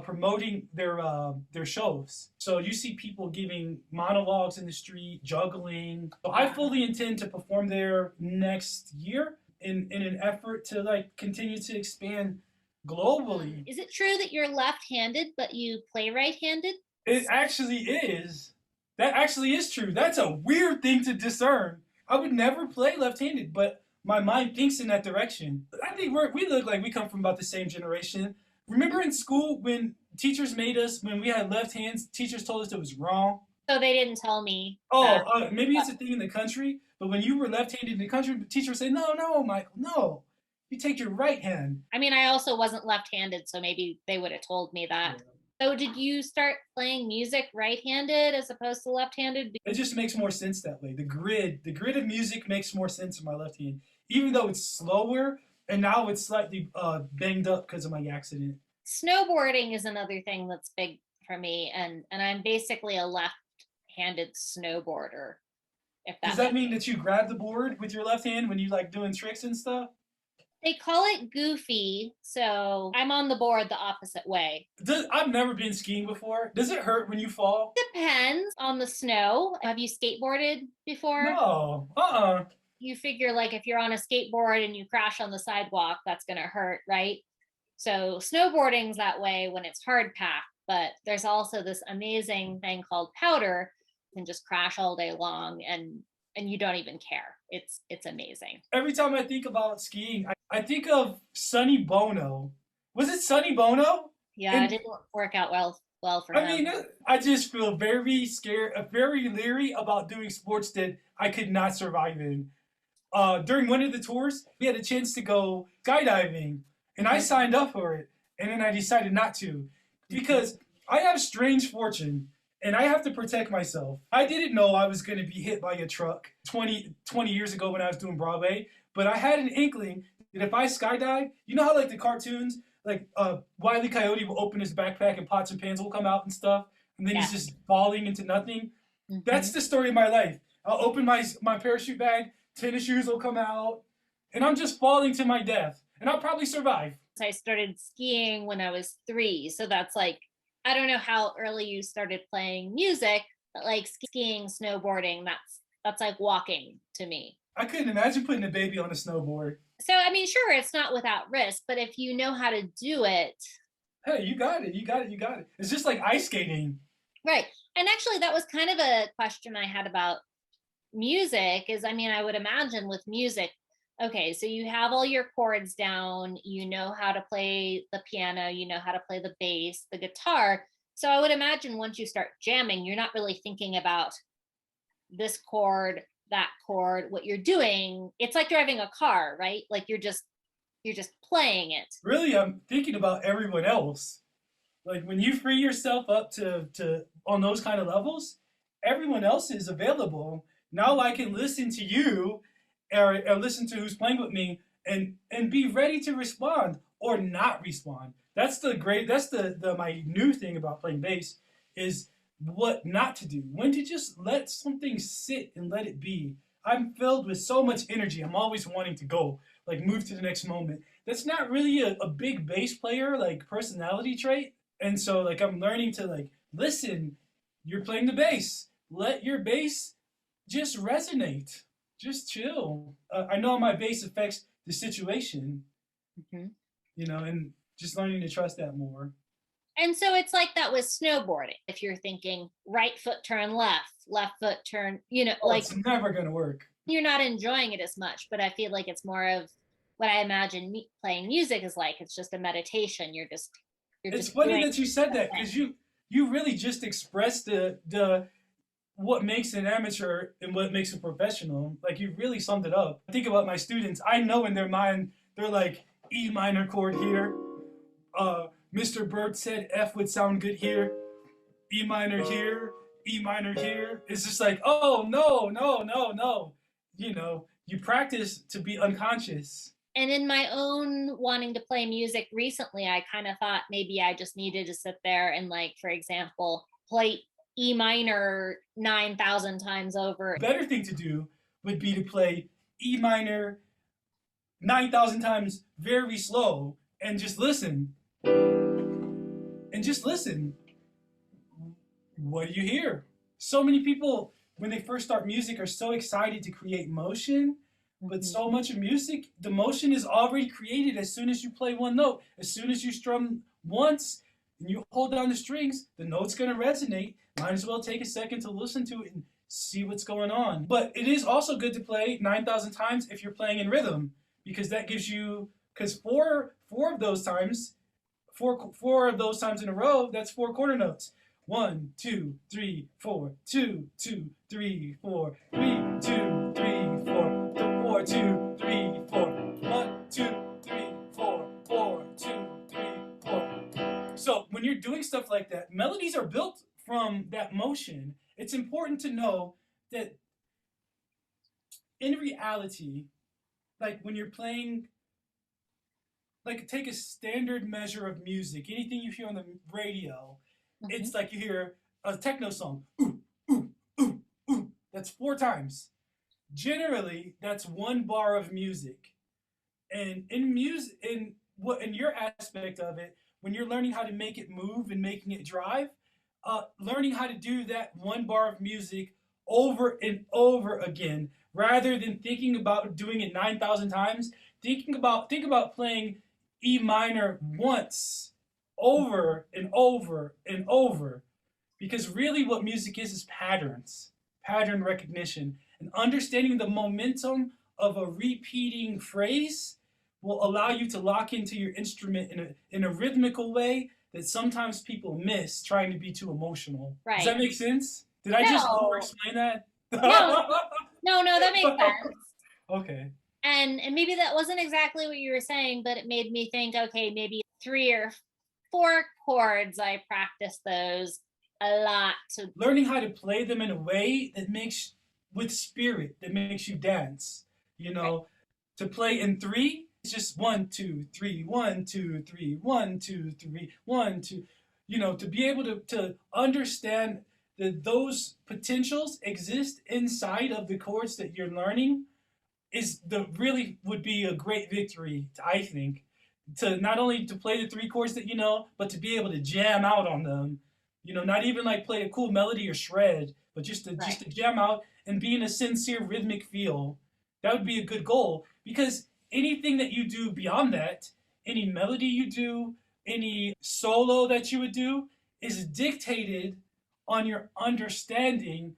promoting their shows. So you see people giving monologues in the street, juggling. So I fully intend to perform there next year in an effort to like continue to expand globally. Is it true that you're left-handed, but you play right-handed? It actually is. That actually is true. That's a weird thing to discern. I would never play left-handed, but my mind thinks in that direction. I think we look like we come from about the same generation. Remember in school when teachers made us, when we had left hands, teachers told us it was wrong? So they didn't tell me. Oh, maybe it's a thing in the country, but when you were left-handed in the country, the teacher would say, no, Michael, no. You take your right hand. I mean, I also wasn't left-handed, so maybe they would have told me that. Yeah. So did you start playing music right-handed as opposed to left-handed? It just makes more sense that way. The grid of music makes more sense in my left hand, even though it's slower, and now it's slightly banged up because of my accident. Snowboarding is another thing that's big for me, and I'm basically a left-handed snowboarder. Does that mean that you grab the board with your left hand when you like doing tricks and stuff? They call it goofy, so I'm on the board the opposite way. I've never been skiing before. Does it hurt when you fall? Depends on the snow. Have you skateboarded before? No. You figure like if you're on a skateboard and you crash on the sidewalk, that's gonna hurt, right? So snowboarding's that way when it's hard packed, but there's also this amazing thing called powder. You can just crash all day long and you don't even care. It's amazing. Every time I think about skiing, I think of Sonny Bono. Was it Sonny Bono? Yeah, it didn't work out well for him. I mean, I just feel very scared, very leery about doing sports that I could not survive in. During one of the tours, we had a chance to go skydiving, and I signed up for it, and then I decided not to because I have strange fortune. And I have to protect myself. I didn't know I was going to be hit by a truck 20 years ago when I was doing Broadway, but I had an inkling that if I skydive, you know how like the cartoons, like Wile E. Coyote will open his backpack and pots and pans will come out and stuff, and then he's just falling into nothing? Mm-hmm. That's the story of my life. I'll open my parachute bag, tennis shoes will come out, and I'm just falling to my death, and I'll probably survive. I started skiing when I was 3, so that's like, I don't know how early you started playing music, but like skiing, snowboarding, that's like walking to me. I couldn't imagine putting a baby on a snowboard. So, I mean, sure, it's not without risk, but if you know how to do it. Hey, you got it. It's just like ice skating. Right. And actually, that was kind of a question I had about music is, I mean, I would imagine with music, okay, so you have all your chords down, you know how to play the piano, you know how to play the bass, the guitar. So I would imagine once you start jamming, you're not really thinking about this chord, that chord, what you're doing. It's like driving a car, right? Like you're just playing it. Really, I'm thinking about everyone else. Like when you free yourself up to on those kind of levels, everyone else is available. Now I can listen to you or listen to who's playing with me and be ready to respond or not respond. That's my new thing about playing bass is what not to do. When to just let something sit and let it be. I'm filled with so much energy. I'm always wanting to go, like move to the next moment. That's not really a big bass player, like personality trait. And so like I'm learning to like, listen, you're playing the bass. Let your bass just resonate. Just chill. I know my bass affects the situation, you know, and just learning to trust that more. And so it's like that with snowboarding. If you're thinking right foot turn left, left foot turn, Oh, like it's never gonna work. you're not enjoying it as much. But I feel like it's more of what I imagine playing music is like. It's just a meditation. You're It's just funny doing that you said that something. because you really just expressed the what makes an amateur and what makes a professional. Like you really summed it up. I think about my students. I know in their mind they're like E minor chord here. Mr. Burt said F would sound good here. E minor here. E minor here. It's just like, oh no, no, no, no. You practice to be unconscious. And in my own wanting to play music recently, I kind of thought maybe I just needed to sit there and, like, for example, play E minor 9,000 times over. Better thing to do would be to play E minor 9,000 times very slow and just listen. And just listen. What do you hear? So many people, when they first start music, are so excited to create motion, but so much of music, the motion is already created as soon as you play one note. As soon as you strum once and you hold down the strings, the note's going to resonate. Might as well take a second to listen to it and see what's going on. But it is also good to play 9,000 times if you're playing in rhythm, because that gives you, because four of those times in a row, that's four quarter notes. 1, 2, 3, 4, 2, 2, 3, 4, 3, 2, 3, 4, 4, 2, 3, 4, 1, 2, 3, 4, 4, 2, 3, 4. So when you're doing stuff like that, melodies are built from that motion. It's important to know that in reality, like when you're playing, like take a standard measure of music, anything you hear on the radio, it's like you hear a techno song, ooh, ooh, ooh, ooh. That's 4 times. Generally, that's 1 bar of music. And in music, in your aspect of it, when you're learning how to make it move and making it drive, learning how to do that 1 bar of music over and over again, rather than thinking about doing it 9,000 times. Think about playing E minor once, over and over and over, because really what music is patterns, pattern recognition, and understanding the momentum of a repeating phrase will allow you to lock into your instrument in a rhythmical way that sometimes people miss trying to be too emotional. Right. Does that make sense? Did I just over explain that? No, that makes sense. Okay. And maybe that wasn't exactly what you were saying, but it made me think, okay, maybe 3 or 4 chords, I practice those a lot. To learning how to play them in a way that makes, with spirit, that makes you dance. Right. To play in 3, it's just 1, 2, 3, 1, 2, 3, 1, 2, 3, 1, 2. To be able to understand that those potentials exist inside of the chords that you're learning really would be a great victory, I think. To not only to play the 3 chords that but to be able to jam out on them. Not even like play a cool melody or shred, but just to jam out and be in a sincere rhythmic feel. That would be a good goal, because anything that you do beyond that, any melody you do, any solo that you would do, is dictated on your understanding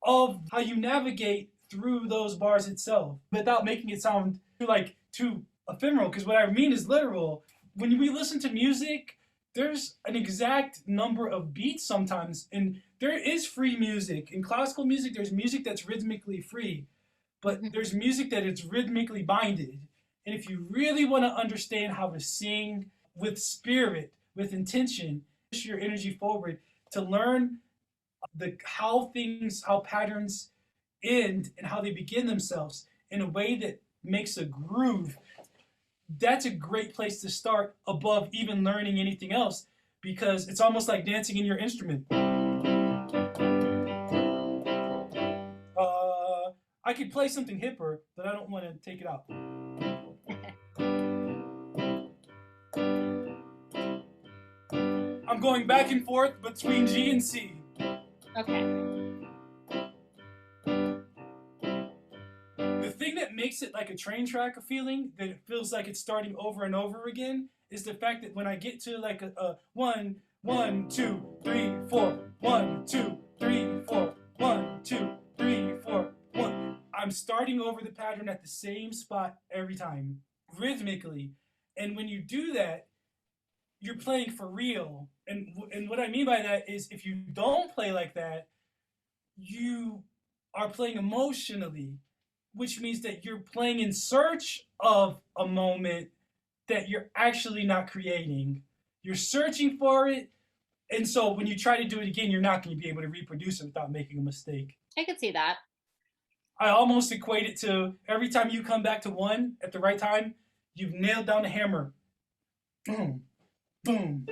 of how you navigate through those bars itself, without making it sound too ephemeral, because what I mean is literal. When we listen to music, there's an exact number of beats sometimes, and there is free music. In classical music, there's music that's rhythmically free, but there's music that is rhythmically binded. And if you really want to understand how to sing with spirit, with intention, push your energy forward to learn how patterns end and how they begin themselves in a way that makes a groove, that's a great place to start above even learning anything else, because it's almost like dancing in your instrument. I could play something hipper, but I don't want to take it out. I'm going back and forth between G and C. Okay. The thing that makes it like a train track feeling, that it feels like it's starting over and over again, is the fact that when I get to like a 1, 1, 2, 3, 4. 1, 2, 3, 4. 1, 2, 3, 4. 1. I'm starting over the pattern at the same spot every time, rhythmically. And when you do that, you're playing for real. And what I mean by that is if you don't play like that, you are playing emotionally, which means that you're playing in search of a moment that you're actually not creating. You're searching for it. And so when you try to do it again, you're not going to be able to reproduce it without making a mistake. I could see that. I almost equate it to every time you come back to one at the right time, you've nailed down the hammer. Boom, boom,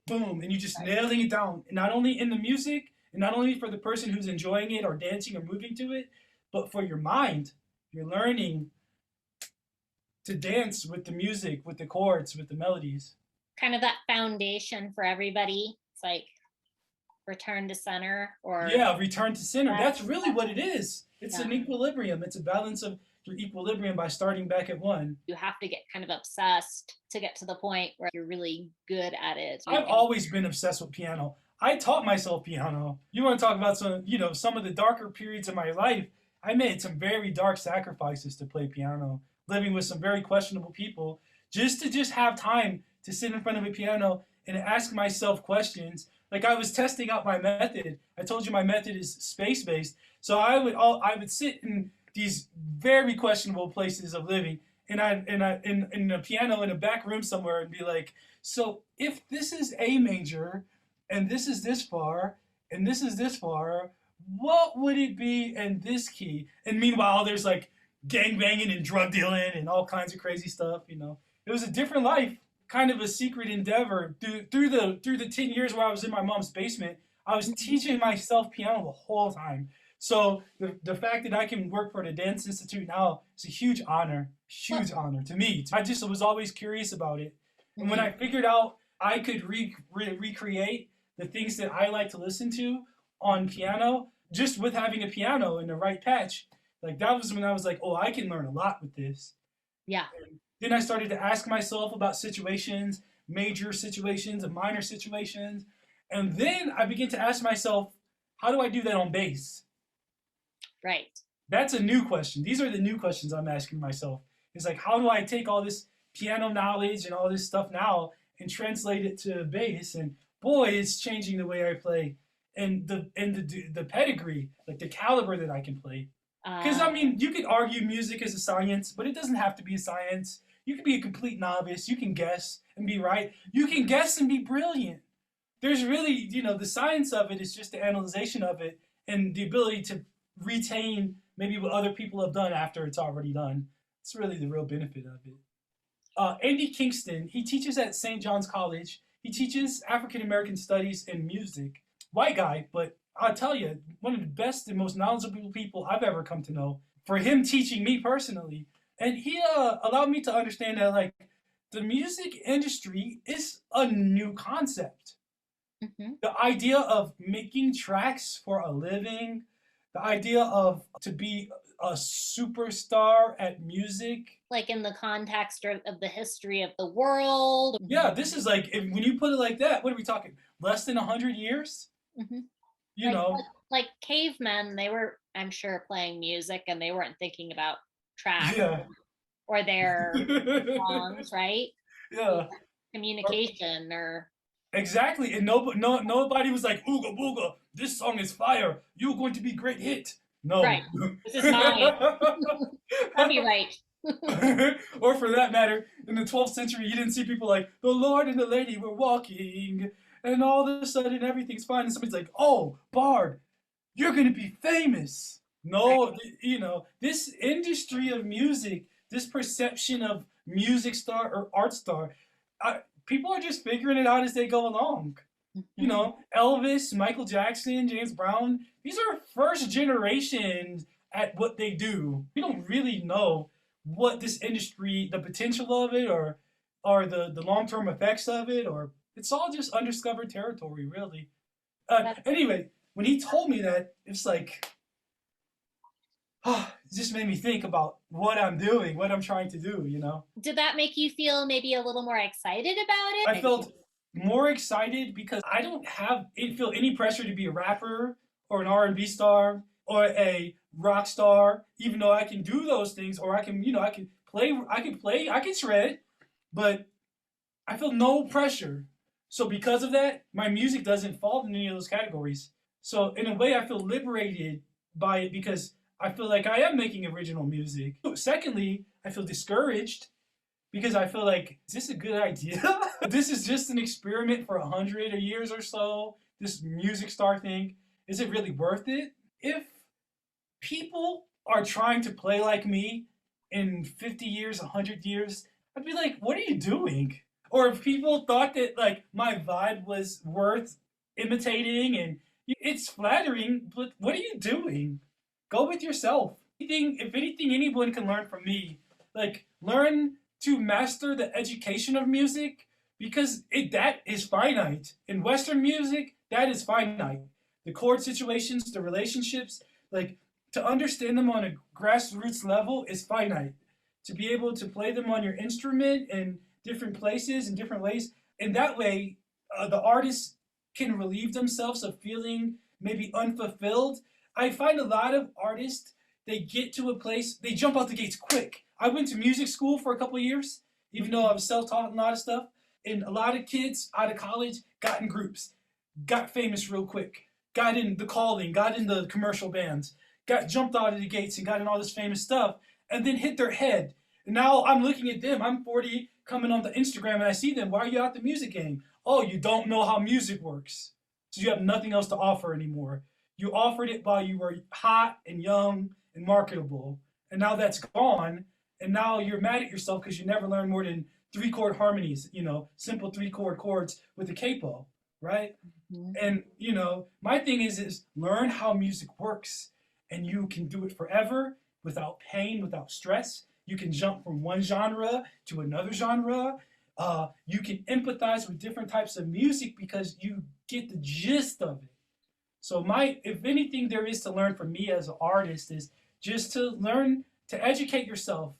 boom. And you're just nailing it down. And not only in the music, and not only for the person who's enjoying it or dancing or moving to it, but for your mind. You're learning to dance with the music, with the chords, with the melodies. Kind of that foundation for everybody. It's like return to center or... Yeah, return to center. That's really what it is. It's an equilibrium. It's a balance of your equilibrium by starting back at one. You have to get kind of obsessed to get to the point where you're really good at it. I've always been obsessed with piano. I taught myself piano. You want to talk about some of the darker periods of my life? I made some very dark sacrifices to play piano, living with some very questionable people, just to have time to sit in front of a piano and ask myself questions. Like I was testing out my method. I told you my method is space-based. So I would sit in these very questionable places of living, and in a piano in a back room somewhere, and be like, so if this is A major, and this is this far, and this is this far, what would it be in this key? And meanwhile, there's like gang banging and drug dealing and all kinds of crazy stuff. You know, it was a different life, kind of a secret endeavor. Through the 10 years where I was in my mom's basement, I was teaching myself piano the whole time. So the fact that I can work for the Dance Institute now is a huge honor to me. I just was always curious about it. And when I figured out I could recreate the things that I like to listen to on piano, just with having a piano in the right patch, like that was when I was like, oh, I can learn a lot with this. Yeah. And then I started to ask myself about situations, major situations and minor situations. And then I began to ask myself, how do I do that on bass? Right. That's a new question. These are the new questions I'm asking myself. It's like, how do I take all this piano knowledge and all this stuff now and translate it to bass? And boy, it's changing the way I play and the pedigree, like the caliber that I can play. Because I mean, you could argue music is a science, but it doesn't have to be a science. You can be a complete novice. You can guess and be right. You can guess and be brilliant. There's really, the science of it is just the analyzation of it and the ability to retain maybe what other people have done after it's already done. It's really the real benefit of it. Andy Kingston, he teaches at St. John's College. He teaches African American studies and music. White guy, but I'll tell you, one of the best and most knowledgeable people I've ever come to know. For him teaching me personally, and he allowed me to understand that like the music industry is a new concept. Mm-hmm. The idea of making tracks for a living, the idea of to be a superstar at music. Like in the context of the history of the world. Yeah, this is like, when you put it like that, what are we talking? Less than 100 years? Mm-hmm. Like cavemen, they were, I'm sure, playing music and they weren't thinking about tracks or their songs, right? Yeah. Communication or... Exactly, and nobody was like, ooga booga, this song is fire, you're going to be great hit. No. Right, this is mine. Copyright. Or for that matter, in the 12th century, you didn't see people like, the Lord and the lady were walking, and all of a sudden everything's fine, and somebody's like, oh, Bard, you're going to be famous. No, this industry of music, this perception of music star or art star, people are just figuring it out as they go along. Elvis, Michael Jackson, James Brown, these are first generations at what they do. We don't really know what this industry, the potential of it or the long-term effects of it, or it's all just undiscovered territory, really. Anyway, when he told me that, it's like, it just made me think about what I'm doing, what I'm trying to do, Did that make you feel maybe a little more excited about it? more excited because I don't feel any pressure to be a rapper or an R&B star or a rock star, even though I can do those things, or I can, I can shred, but I feel no pressure. So because of that, my music doesn't fall in any of those categories. So in a way, I feel liberated by it because I feel like I am making original music. Secondly, I feel discouraged because I feel like, is this a good idea? This is just an experiment for 100 years or so. This music star thing, is it really worth it? If people are trying to play like me in 50 years, 100 years, I'd be like, what are you doing? Or if people thought that like my vibe was worth imitating and it's flattering, but what are you doing? Go with yourself. If anything, anyone can learn from me. Like, learn to master the education of music because that is finite. In Western music, that is finite. The chord situations, the relationships, like to understand them on a grassroots level is finite. To be able to play them on your instrument in different places in different ways, and that way, the artist can relieve themselves of feeling maybe unfulfilled. I find a lot of artists, they get to a place, they jump out the gates quick. I went to music school for a couple of years, even though I was self-taught and a lot of stuff. And a lot of kids out of college got in groups, got famous real quick, got in the calling, got in the commercial bands, got jumped out of the gates and got in all this famous stuff, and then hit their head. And now I'm looking at them. I'm 40, coming on the Instagram, and I see them. Why are you out the music game? Oh, you don't know how music works. So you have nothing else to offer anymore. You offered it while you were hot and young and marketable. And now that's gone. And now you're mad at yourself because you never learned more than 3-chord harmonies, simple 3-chord chords with a capo, right? Mm-hmm. And, my thing is learn how music works. And you can do it forever without pain, without stress. You can jump from one genre to another genre. You can empathize with different types of music because you get the gist of it. So if anything there is to learn from me as an artist is just to learn to educate yourself.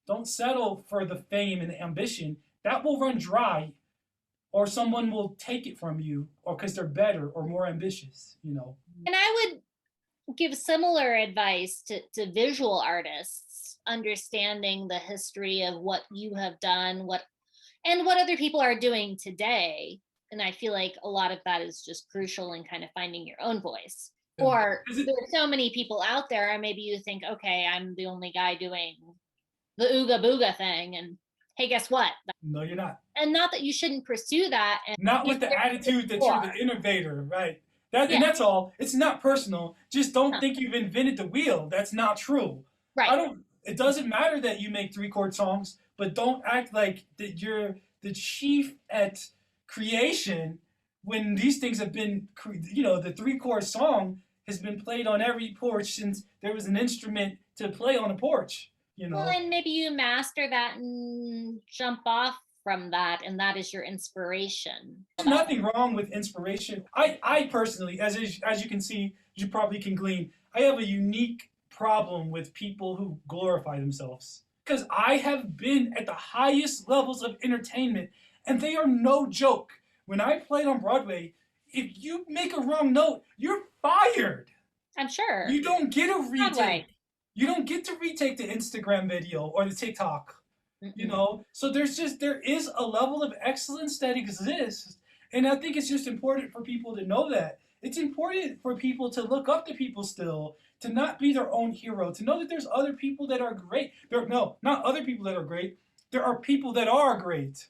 Don't settle for the fame and the ambition. That will run dry, or someone will take it from you, or because they're better or more ambitious, And I would give similar advice to visual artists, understanding the history of what you have done, what other people are doing today. And I feel like a lot of that is just crucial in kind of finding your own voice. Yeah. Or there are so many people out there, and maybe you think, okay, I'm the only guy doing the ooga booga thing, and hey, guess what? No, you're not. And not that you shouldn't pursue that. And not with the attitude that you're the innovator, right? And that's all. It's not personal. Just don't think you've invented the wheel. That's not true. Right. It doesn't matter that you make 3-chord songs, but don't act like that you're the chief at creation when these things have been, the 3-chord song has been played on every porch since there was an instrument to play on a porch. Well, and maybe you master that and jump off from that, and that is your inspiration. There's nothing wrong with inspiration. I personally, as you can see, you probably can glean, I have a unique problem with people who glorify themselves. Because I have been at the highest levels of entertainment, and they are no joke. When I played on Broadway, if you make a wrong note, you're fired. I'm sure. You don't get a retake. You don't get to retake the Instagram video or the TikTok. Mm-hmm. So there is a level of excellence that exists. And I think it's just important for people to know that. It's important for people to look up to people still, to not be their own hero, to know that there's other people that are great. No, not other people that are great. There are people that are great.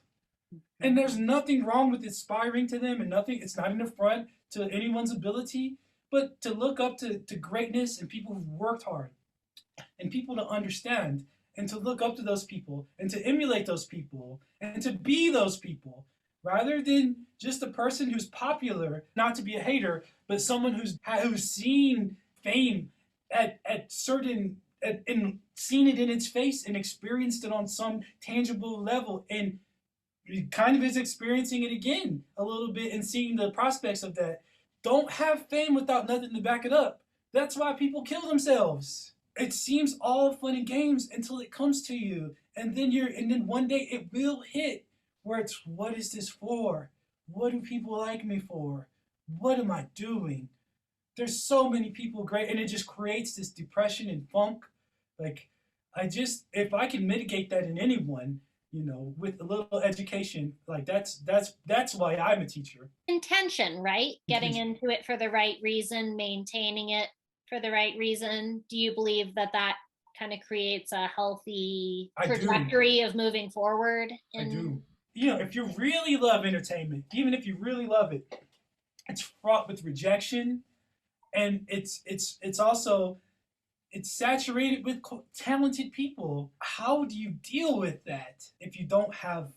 And there's nothing wrong with aspiring to them, and it's not an affront to anyone's ability, but to look up to greatness and people who've worked hard, and people to understand, and to look up to those people, and to emulate those people, and to be those people, rather than just a person who's popular, not to be a hater, but someone who's seen fame and seen it in its face and experienced it on some tangible level, and kind of is experiencing it again a little bit and seeing the prospects of that. Don't have fame without nothing to back it up. That's why people kill themselves. It seems all fun and games until it comes to you. And then one day it will hit where it's, what is this for? what do people like me for? What am I doing? There's so many people great, and it just creates this depression and funk. Like, if I can mitigate that in anyone, with a little education, like that's why I'm a teacher. Intention, right? Getting into it for the right reason, maintaining it for the right reason. Do you believe that that kind of creates a healthy trajectory of moving forward? I do. If you really love entertainment, even if you really love it, it's fraught with rejection, and it's also it's saturated with talented people. How do you deal with that if you don't have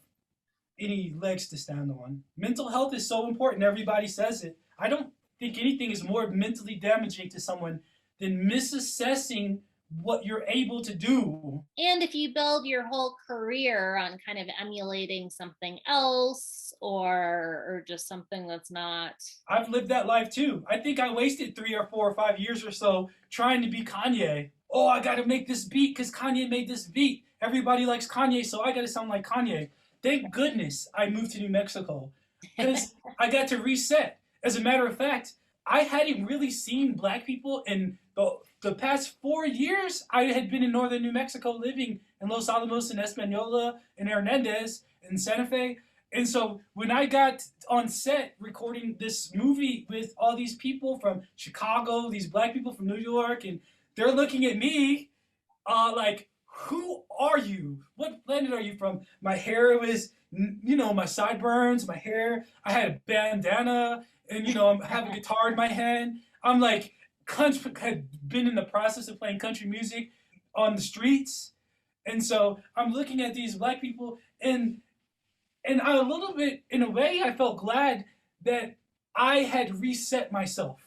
any legs to stand on? Mental health is so important. Everybody says it. I don't think anything is more mentally damaging to someone than misassessing what you're able to do. And if you build your whole career on kind of emulating something else or just something that's not. I've lived that life too. I think I wasted 3 or 4 or 5 years or so trying to be Kanye. Oh, I got to make this beat because Kanye made this beat. Everybody likes Kanye, so I got to sound like Kanye. Thank goodness I moved to New Mexico because I got to reset. As a matter of fact, I hadn't really seen Black people in the past 4 years. I had been in northern New Mexico, living in Los Alamos and Espanola and Hernandez and Santa Fe. And so when I got on set recording this movie with all these people from Chicago, these Black people from New York, and they're looking at me like, who are you? What planet are you from? My hair was, my sideburns, my hair. I had a bandana, and, I have a guitar in my hand. I'm like, had been in the process of playing country music on the streets. And so I'm looking at these Black people, and I a little bit, in a way, I felt glad that I had reset myself.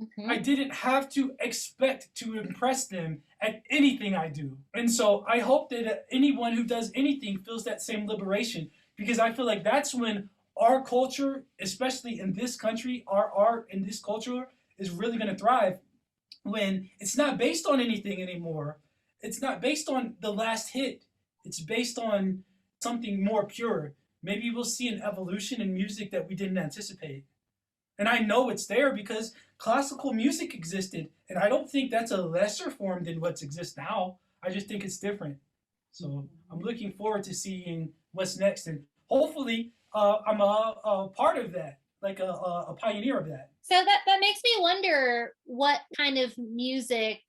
Mm-hmm. I didn't have to expect to impress them at anything I do. And so I hope that anyone who does anything feels that same liberation, because I feel like that's when our culture, especially in this country, our art and this culture is really going to thrive, when it's not based on anything anymore. It's not based on the last hit. It's based on something more pure. Maybe we'll see an evolution in music that we didn't anticipate. And I know it's there because classical music existed. And I don't think that's a lesser form than what exists now. I just think it's different. So I'm looking forward to seeing what's next. And hopefully I'm a part of that, like a pioneer of that. So that makes me wonder what kind of music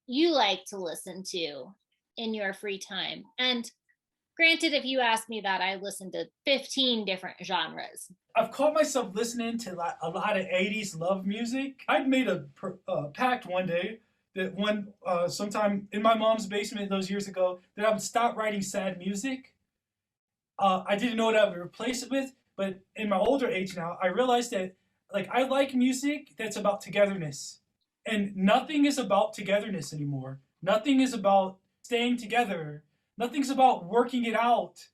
you like to listen to in your free time. And granted, if you ask me that, I listen to 15 different genres. I've caught myself listening to a lot of 80s love music. I made a pact one day that sometime in my mom's basement those years ago, that I would stop writing sad music. I didn't know what I would replace it with, but in my older age now, I realized that I like music that's about togetherness. And nothing is about togetherness anymore. Nothing is about staying together. Nothing's about working it out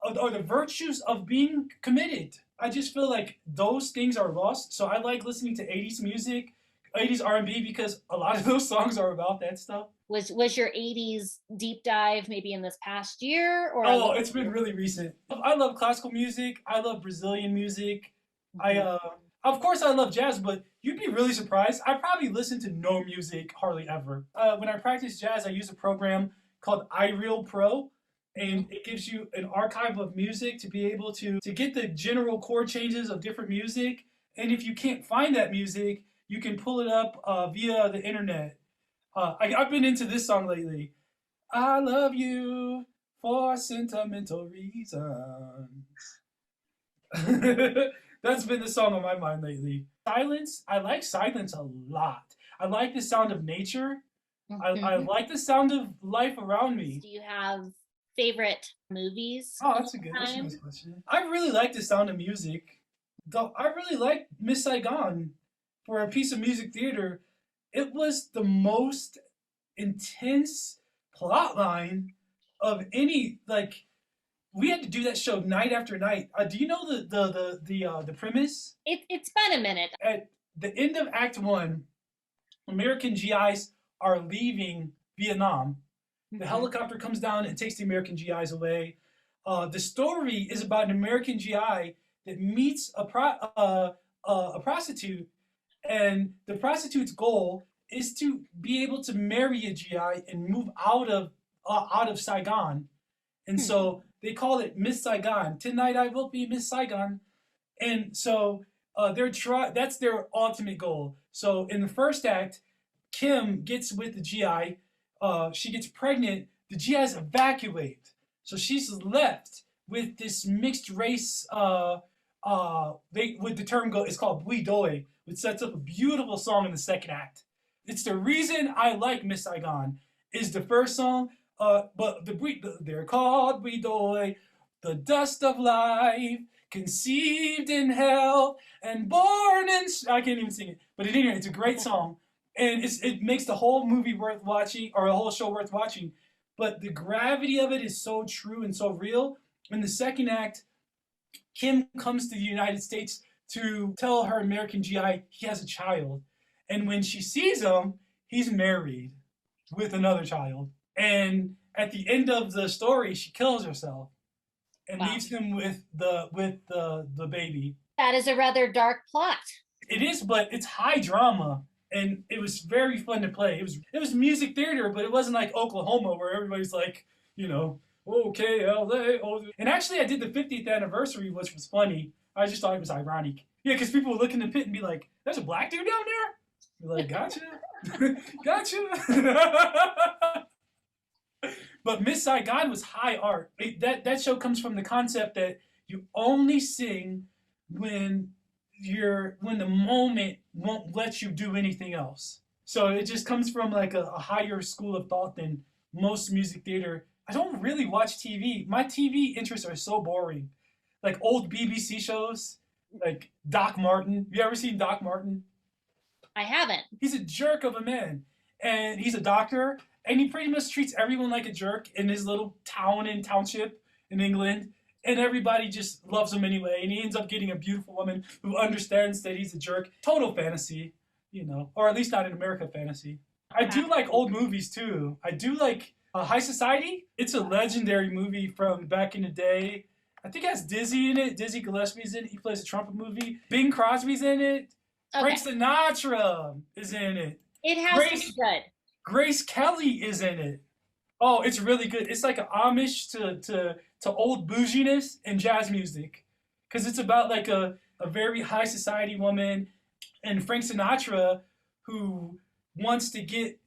or the virtues of being committed. I just feel like those things are lost. So I like listening to 80s music, 80s R&B, because a lot of those songs are about that stuff. Was your 80s deep dive maybe in this past year? Oh, it's been really recent. I love classical music. I love Brazilian music. Mm-hmm. Of course I love jazz, but you'd be really surprised. I probably listen to no music hardly ever. When I practice jazz, I use a program called iReal Pro, and it gives you an archive of music to be able to get the general chord changes of different music. And if you can't find that music, you can pull it up via the internet. I've been into this song lately. I love you for sentimental reasons. That's been the song on my mind lately. Silence, I like silence a lot. I like the sound of nature. Mm-hmm. I like the sound of life around me. Do you have favorite movies? Oh, that's a nice question. I really like the sound of music. I really like Miss Saigon for a piece of music theater. It was the most intense plot line of any, we had to do that show night after night. Do you know the premise? It's been a minute. At the end of Act 1, American GIs are leaving Vietnam. The helicopter comes down and takes the American GIs away. The story is about an American GI that meets a prostitute, and the prostitute's goal is to be able to marry a GI and move out of Saigon. And so they call it Miss Saigon. Tonight I will be Miss Saigon. And so that's their ultimate goal. So in the first act, Kim gets with the GI. She gets pregnant. The GIs evacuate. So she's left with this mixed race. With the term go, it's called Bui Doi, which sets up a beautiful song in the second act. It's the reason I like Miss Saigon. Is the first song, but they're called Bui Doi, the dust of life, conceived in hell and born in. I can't even sing it, but anyway, it's a great song, and it makes the whole movie worth watching, or the whole show worth watching. But the gravity of it is so true and so real. In the second act, Kim comes to the United States to tell her American GI he has a child. And when she sees him, he's married with another child. And at the end of the story, she kills herself and leaves him with the baby. That is a rather dark plot. It is, but it's high drama. And it was very fun to play. It was music theater, but it wasn't like Oklahoma where everybody's like, okay, LA. And actually, I did the 50th anniversary, which was funny. I just thought it was ironic. Yeah, because people would look in the pit and be like, there's a black dude down there? Be like, gotcha. Gotcha. But Miss Saigon was high art. That show comes from the concept that you only sing when the moment won't let you do anything else. So it just comes from like a higher school of thought than most music theater. I don't really watch TV. My TV interests are so boring. Like old BBC shows, like Doc Martin. Have you ever seen Doc Martin? I haven't. He's a jerk of a man. And he's a doctor. And he pretty much treats everyone like a jerk in his little township in England. And everybody just loves him anyway. And he ends up getting a beautiful woman who understands that he's a jerk. Total fantasy, or at least not in America fantasy. I do like old movies too. I do like High Society. It's a legendary movie from back in the day. I think it has Dizzy in it. Dizzy Gillespie's in it. He plays a trumpet movie. Bing Crosby's in it. Okay. Frank Sinatra is in it. It has to be good. Grace Kelly is in it. Oh, it's really good. It's like an homage to old bouginess and jazz music. Because it's about like a very high society woman and Frank Sinatra who wants to get,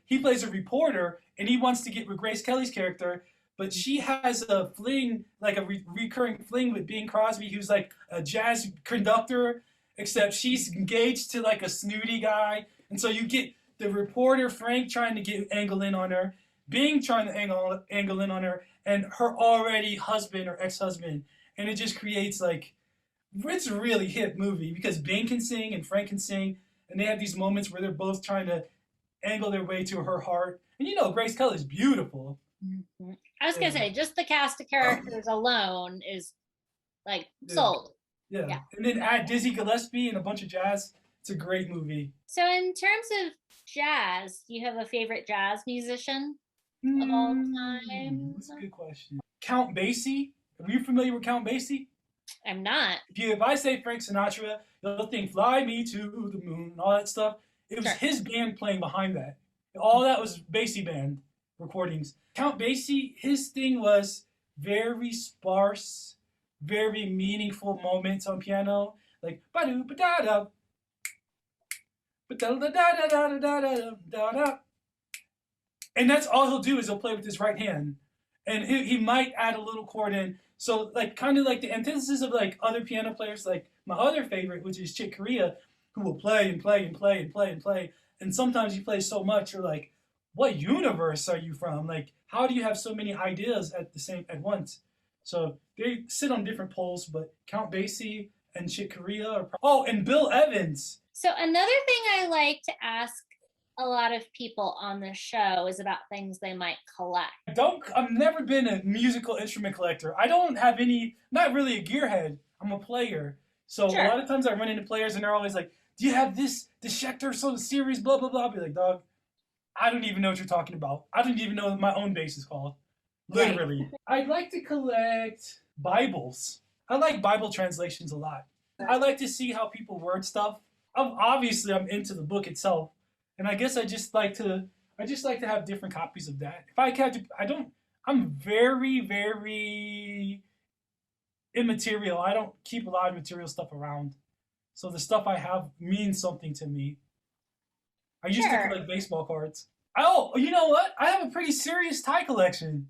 he plays a reporter and he wants to get with Grace Kelly's character, but she has a fling, like a recurring fling with Bing Crosby, who's like a jazz conductor, except she's engaged to like a snooty guy. And so you get the reporter, Frank, trying to get angle in on her, Bing trying to angle in on her, and her already husband or ex-husband. And it just creates like, it's a really hip movie because Bing can sing and Frank can sing. And they have these moments where they're both trying to angle their way to her heart. And Grace Kelly's beautiful. Mm-hmm. I was going to say, just the cast of characters alone is like sold. Yeah. And then add Dizzy Gillespie and a bunch of jazz. It's a great movie. So in terms of jazz, do you have a favorite jazz musician of all time? That's a good question. Count Basie. Are you familiar with Count Basie? I'm not. If I say Frank Sinatra, you'll think Fly Me to the Moon and all that stuff. It was his band playing behind that. All that was Basie band recordings. Count Basie, his thing was very sparse, very meaningful moments on piano. Like ba-do ba-da-da, ba-da-da-da-da-da-da-da-da. And that's all he'll do is he'll play with his right hand. And he might add a little chord in. So like kind of like the antithesis of like other piano players, like my other favorite, which is Chick Corea, who will play and play and play and play and play. And sometimes he plays so much, you're like, what universe are you from? Like, how do you have so many ideas at once? So they sit on different poles, but Count Basie and Chick Corea and Bill Evans. So another thing I like to ask a lot of people on the show is about things they might collect. I've never been a musical instrument collector. I don't have not really a gearhead. I'm a player. So a lot of times I run into players and they're always like, do you have the Schecter Solo series, blah, blah, blah. I'll be like, dog, I don't even know what you're talking about. I don't even know what my own bass is called. Literally. Right. I'd like to collect Bibles. I like Bible translations a lot. I like to see how people word stuff. Obviously, I'm into the book itself, and I guess I just like to have different copies of that. If I can, I don't. I'm very, very immaterial. I don't keep a lot of material stuff around, so the stuff I have means something to me. I used to Sure. collect baseball cards. Oh, you know what? I have a pretty serious tie collection.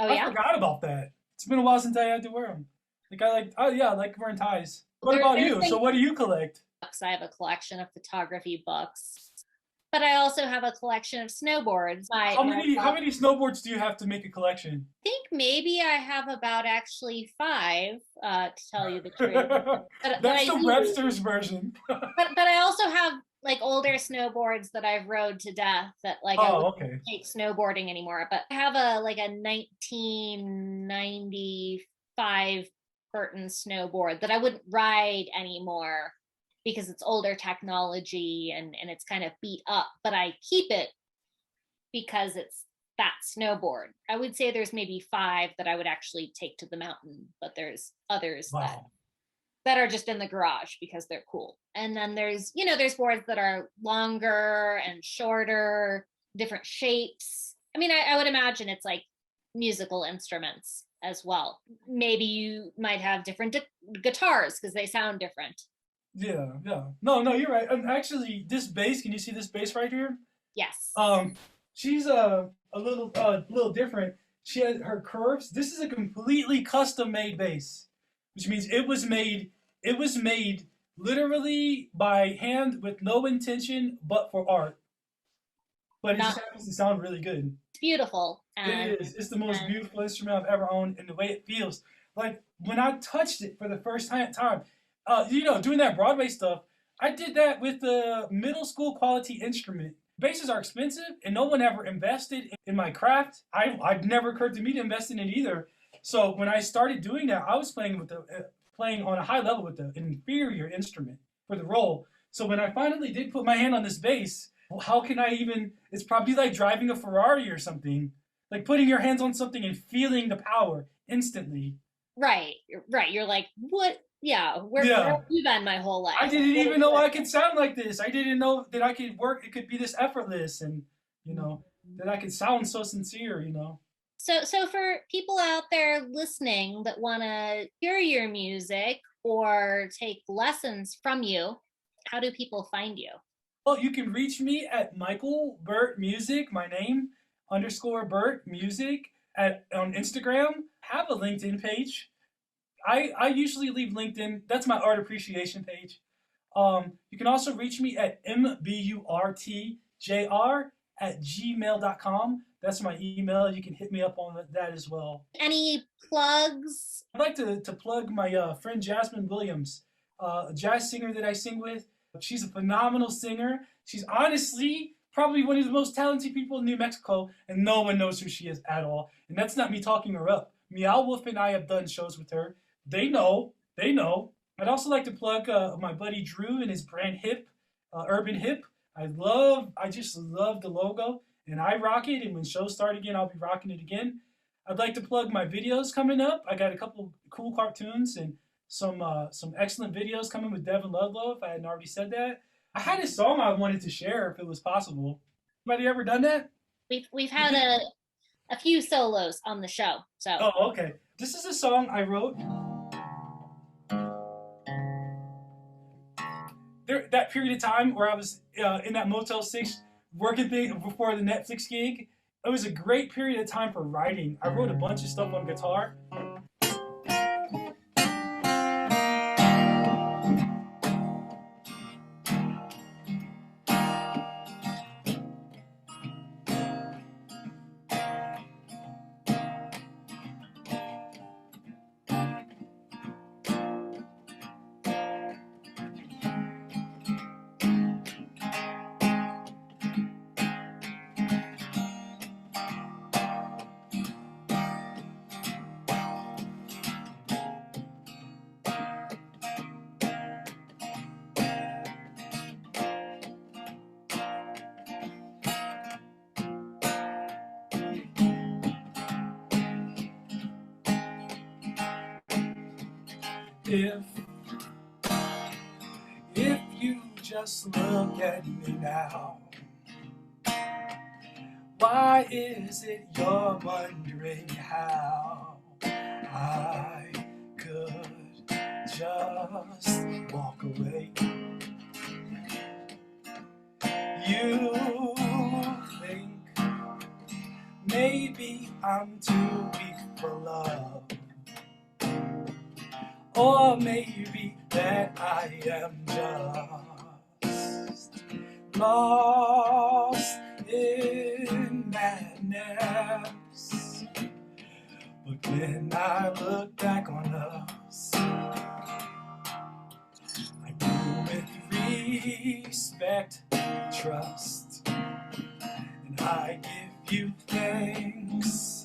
Oh, I yeah? forgot about that. It's been a while since I had to wear them. Oh yeah, I like wearing ties. What about There's you? things So what do you collect? books. I have a collection of photography books, but I also have a collection of snowboards. How many snowboards do you have to make a collection? I think maybe I have about actually five, to tell you the truth. But I That's the use, Webster's version. but I also have like older snowboards that I've rode to death that like I Oh, wouldn't okay. take snowboarding anymore. But I have a 1995 Burton snowboard that I wouldn't ride anymore because it's older technology and it's kind of beat up. But I keep it because it's that snowboard. I would say there's maybe five that I would actually take to the mountain, but there's others Wow. that are just in the garage because they're cool. And then there's boards that are longer and shorter, different shapes. I mean, I would imagine it's like musical instruments as well. Maybe you might have different guitars because they sound different. Yeah, yeah. No, no, you're right. Actually, this bass. Can you see this bass right here? Yes. She's a little different. She has her curves. This is a completely custom made bass, which means it was made literally by hand with no intention but for art. But it Not just happens to sound really good. beautiful. And It is. It's the most and beautiful instrument I've ever owned, and the way it feels. Like when I touched it for the first time, doing that Broadway stuff, I did that with the middle school quality instrument. Basses are expensive, and no one ever invested in my craft. I'd never occurred to me to invest in it either. So when I started doing that, I was playing on a high level with an inferior instrument for the role. So when I finally did put my hand on this bass, how can I even? It's probably like driving a Ferrari or something. Like putting your hands on something and feeling the power instantly. right, right. You're like, what? Yeah, where Yeah. have you been my whole life? I didn't even know I could sound like this. I didn't know that I could work. It could be this effortless, and that I could sound so sincere. So for people out there listening that want to hear your music or take lessons from you, how do people find you? Well, you can reach me at Michael Burt Music, my name _Burt Music on Instagram. Have a LinkedIn page. I usually leave LinkedIn. That's my art appreciation page. You can also reach me at mburtjr@gmail.com. That's my email. You can hit me up on that as well. Any plugs? I'd like to plug my friend Jasmine Williams, a jazz singer that I sing with. She's a phenomenal singer. She's honestly probably one of the most talented people in New Mexico, and no one knows who she is at all. And that's not me talking her up. Meow Wolf and I have done shows with her. They know. They know. I'd also like to plug my buddy Drew and his brand Hip, Urban Hip. I just love the logo, and I rock it. And when shows start again, I'll be rocking it again. I'd like to plug my videos coming up. I got a couple cool cartoons and some excellent videos coming with Devin Ludlow, if I hadn't already said that. I had a song I wanted to share if it was possible. Anybody ever done that? We've had a few solos on the show. So Oh, okay. This is a song I wrote. That period of time where I was in that Motel 6 working thing before the Netflix gig, it was a great period of time for writing. I wrote a bunch of stuff on guitar. If you just look at me now, why is it you're wondering how I could just walk away? You think maybe I'm too weak for love, or maybe that I am just lost in madness. But when I look back on us, I do with respect, trust, and I give you thanks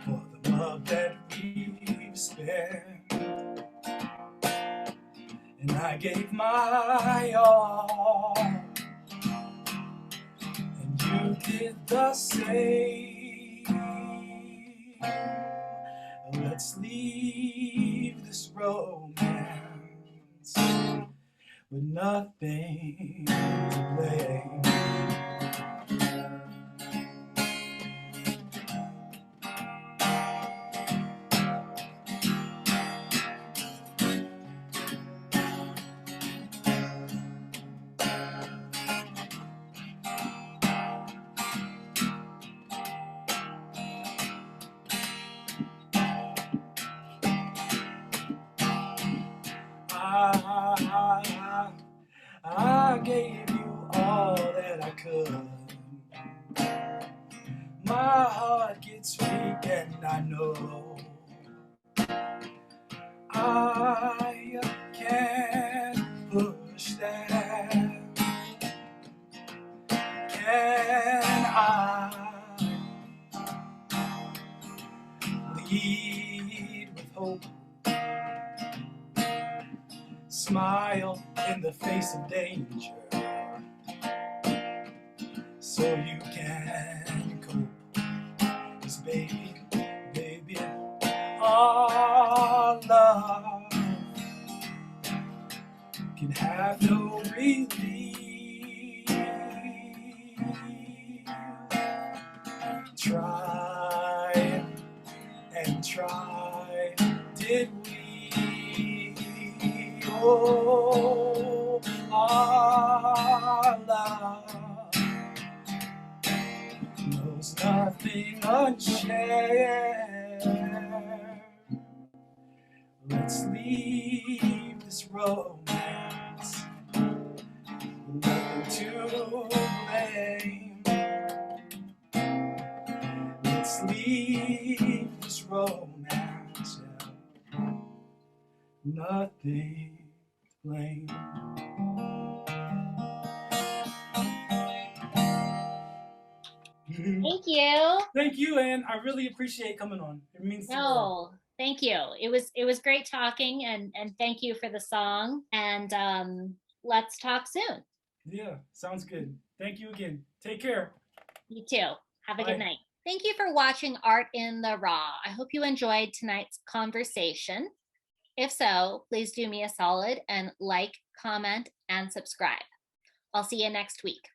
for the love that we've spent. And I gave my all, and you did the same. Let's leave this romance with nothing to blame. I gave you all that I could. My heart gets weak and I know I can't push that. Can I lead with hope? Smile in the face of danger, so you can cope. 'Cause baby, our love can have no relief. Try and try, did we? Oh, our love knows nothing unshared. Let's leave this romance with nothing to blame. Let's leave this romance, nothing to blame. Thank you. Thank you, Anne. I really appreciate coming on. It means the world. No, thank you. It was great talking, and thank you for the song. And let's talk soon. Yeah, sounds good. Thank you again. Take care. You too. Have a Bye. good night. Thank you for watching Art in the Raw. I hope you enjoyed tonight's conversation. If so, please do me a solid and like, comment, and subscribe. I'll see you next week.